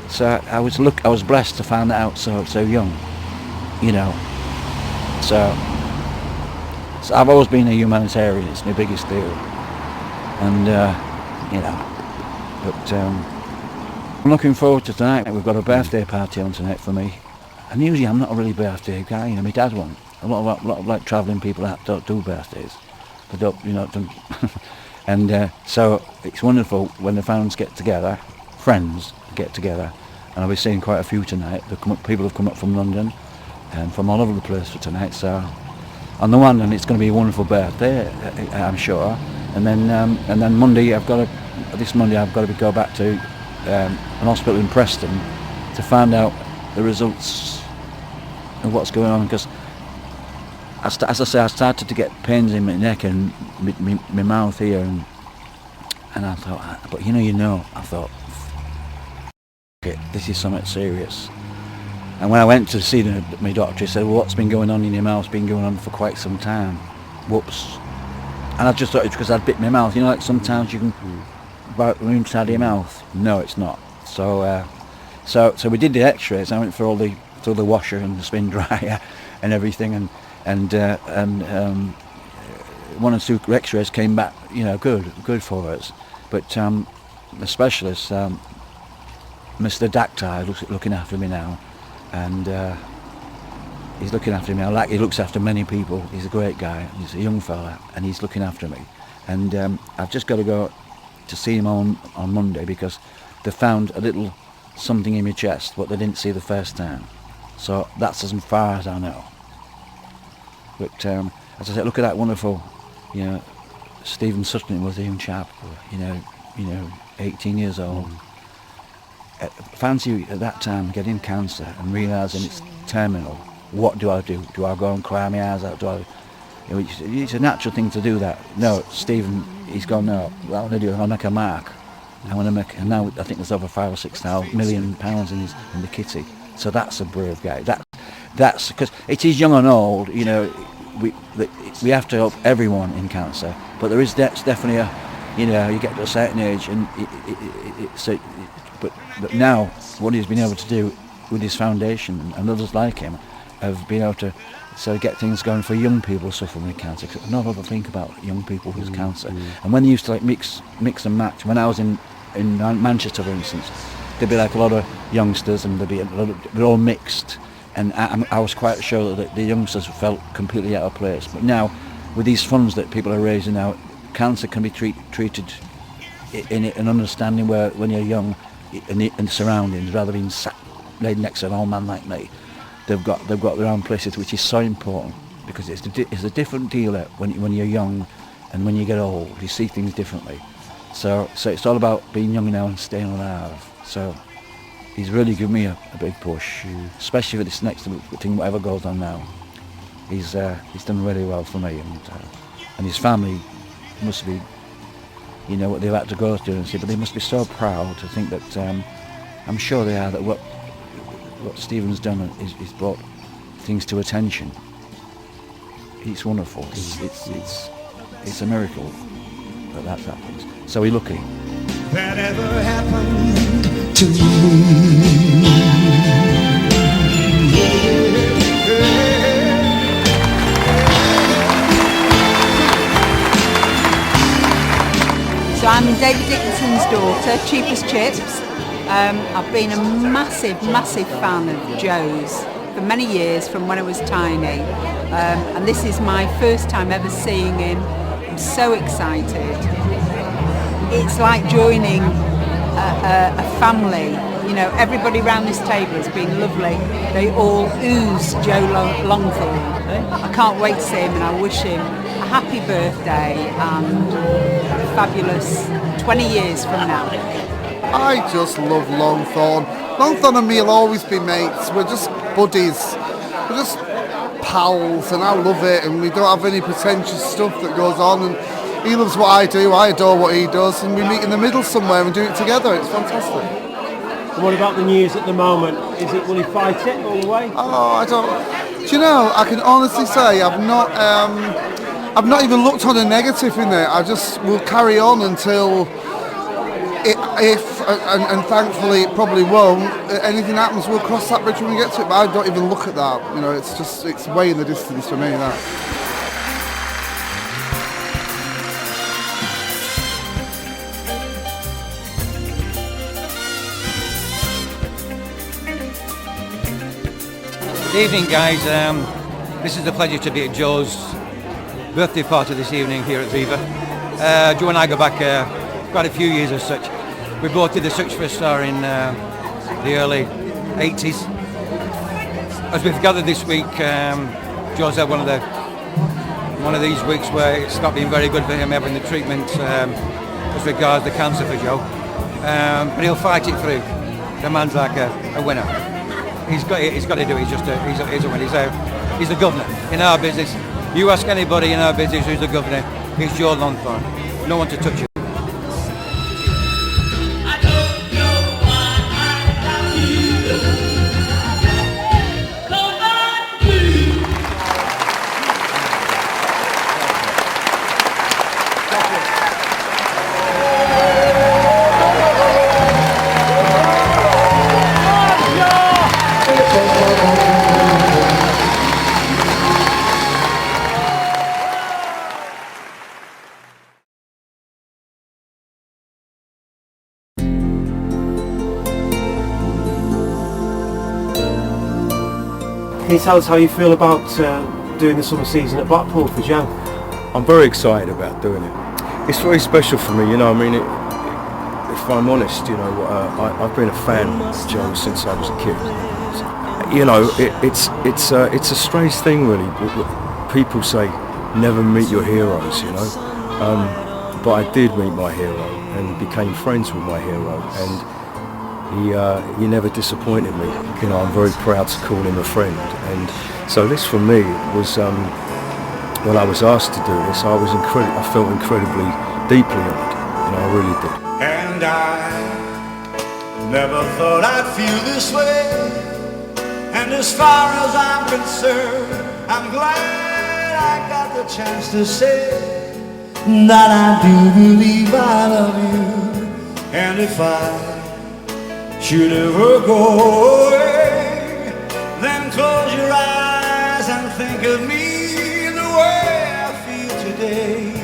So I was blessed to find that out so young, you know. So I've always been a humanitarian. It's my biggest deal. And, you know, but I'm looking forward to tonight. We've got a birthday party on tonight for me. And usually I'm not a really birthday guy, you know, my dad won't. A lot of like travelling people that don't do birthdays. They don't, you know, and so it's wonderful when the fans get together, friends get together, and I'll be seeing quite a few tonight. People have come up from London and from all over the place for tonight, so on the one hand it's going to be a wonderful birthday, I'm sure, and then Monday this Monday I've got to go back to an hospital in Preston to find out the results of what's going on, because as I say, I started to get pains in my neck and my mouth here, and I thought, but I thought, okay, this is something serious. And when I went to see my doctor, he said, well, what's been going on in your mouth? It's been going on for quite some time. Whoops. And I just thought it's because I'd bit my mouth. You know, like sometimes you can bite the inside of your mouth. No, it's not. So we did the x-rays. I went through the washer and the spin dryer and everything, and one or two x-rays came back, you know, good for us. But the specialist, Mr. Daktar, looking after me now, and he's looking after me. He looks after many people. He's a great guy. He's a young fella, and he's looking after me. And I've just got to go to see him on Monday, because they found a little something in my chest, what they didn't see the first time. So that's as far as I know. But as I said, look at that wonderful, you know, Stephen Sutton was a young chap, you know, 18 years old. Fancy at that time getting cancer and realising it's terminal. What do I do? Do I go and cry my eyes out? It's a natural thing to do that. No, Stephen, he's gone, no, what I want to do, I'll make a mark. And now I think there's over £5 or £6 million in the kitty. So that's a brave guy. That's because it is young and old, you know. We have to help everyone in cancer, but that's definitely you know, you get to a certain age, and but now what he's been able to do with his foundation and others like him have been able to get things going for young people suffering with cancer. Cause not ever think about young people with cancer. And when they used to like mix and match, when I was in Manchester, for instance, there'd be like a lot of youngsters, and they're all mixed. And I was quite sure that the youngsters felt completely out of place. But now, with these funds that people are raising now, cancer can be treated in an understanding where when you're young in surroundings, rather than sat laid next to an old man like me. They've got their own places, which is so important, because it's a different deal when you're young and when you get old. You see things differently. So it's all about being young now and staying alive. So he's really given me a big push, especially for this next thing, whatever goes on now. He's done really well for me, and his family must be, you know, what they've had to go through and see, but they must be so proud to think that I'm sure they are, that what Stephen's done is brought things to attention. It's wonderful. It's a miracle that happens. So we're lucky. That ever happened to me. So I'm David Dickinson's daughter, cheapest chips. I've been a massive fan of Joe's for many years, from when I was tiny. And this is my first time ever seeing him. I'm so excited. It's like joining a family. You know, everybody around this table has been lovely. They all ooze Joe Longthorne. I can't wait to see him, and I wish him a happy birthday and fabulous 20 years from now. I just love Longthorne. Longthorne and me will always be mates. We're just buddies. We're just pals, and I love it, and we don't have any pretentious stuff that goes on, and he loves what I do, I adore what he does, and we meet in the middle somewhere and do it together. It's fantastic. And what about the news at the moment? Will he fight it all the way? Oh, I don't... Do you know, I can honestly say I've not even looked on a negative in there. I just will carry on until, and thankfully it probably won't, anything happens, we'll cross that bridge when we get to it, but I don't even look at that. You know, it's way in the distance for me, that. Good evening, guys. This is a pleasure to be at Joe's birthday party this evening here at Viva. Joe and I go back quite a few years as such. We both did the Search for a Star in the early 80s. As we've gathered this week, Joe's had one of these weeks where it's not been very good for him having the treatment as regards the cancer for Joe. But he'll fight it through. The man's like a winner. He's got to do it. He's a winner. He's the governor in our business. You ask anybody in our business who's the governor, it's Joe Longthorne. No one to touch him. Can you tell us how you feel about doing the summer season at Blackpool for Joe? I'm very excited about doing it. It's very special for me, you know. I mean, if I'm honest, you know, I've been a fan of Joe since I was a kid. You know, it's a strange thing, really. People say never meet your heroes, you know. But I did meet my hero and became friends with my hero, and he never disappointed me. You know, I'm very proud to call him a friend, and so this for me was when I was asked to do this, I felt incredibly deeply honoured. You know, I really did. And I never thought I'd feel this way. And as far as I'm concerned, I'm glad I got the chance to say that I do believe I love you. And if I should ever go away, then close your eyes and think of me the way I feel today.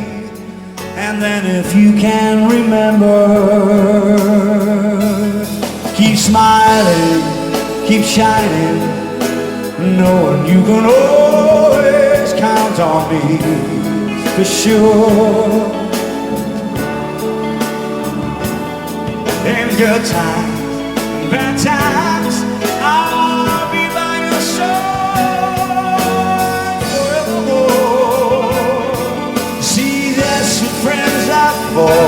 And then if you can remember, keep smiling, keep shining, knowing you can always count on me for sure. good times and bad times, I'll be by your side forevermore. See, there's some friends I fall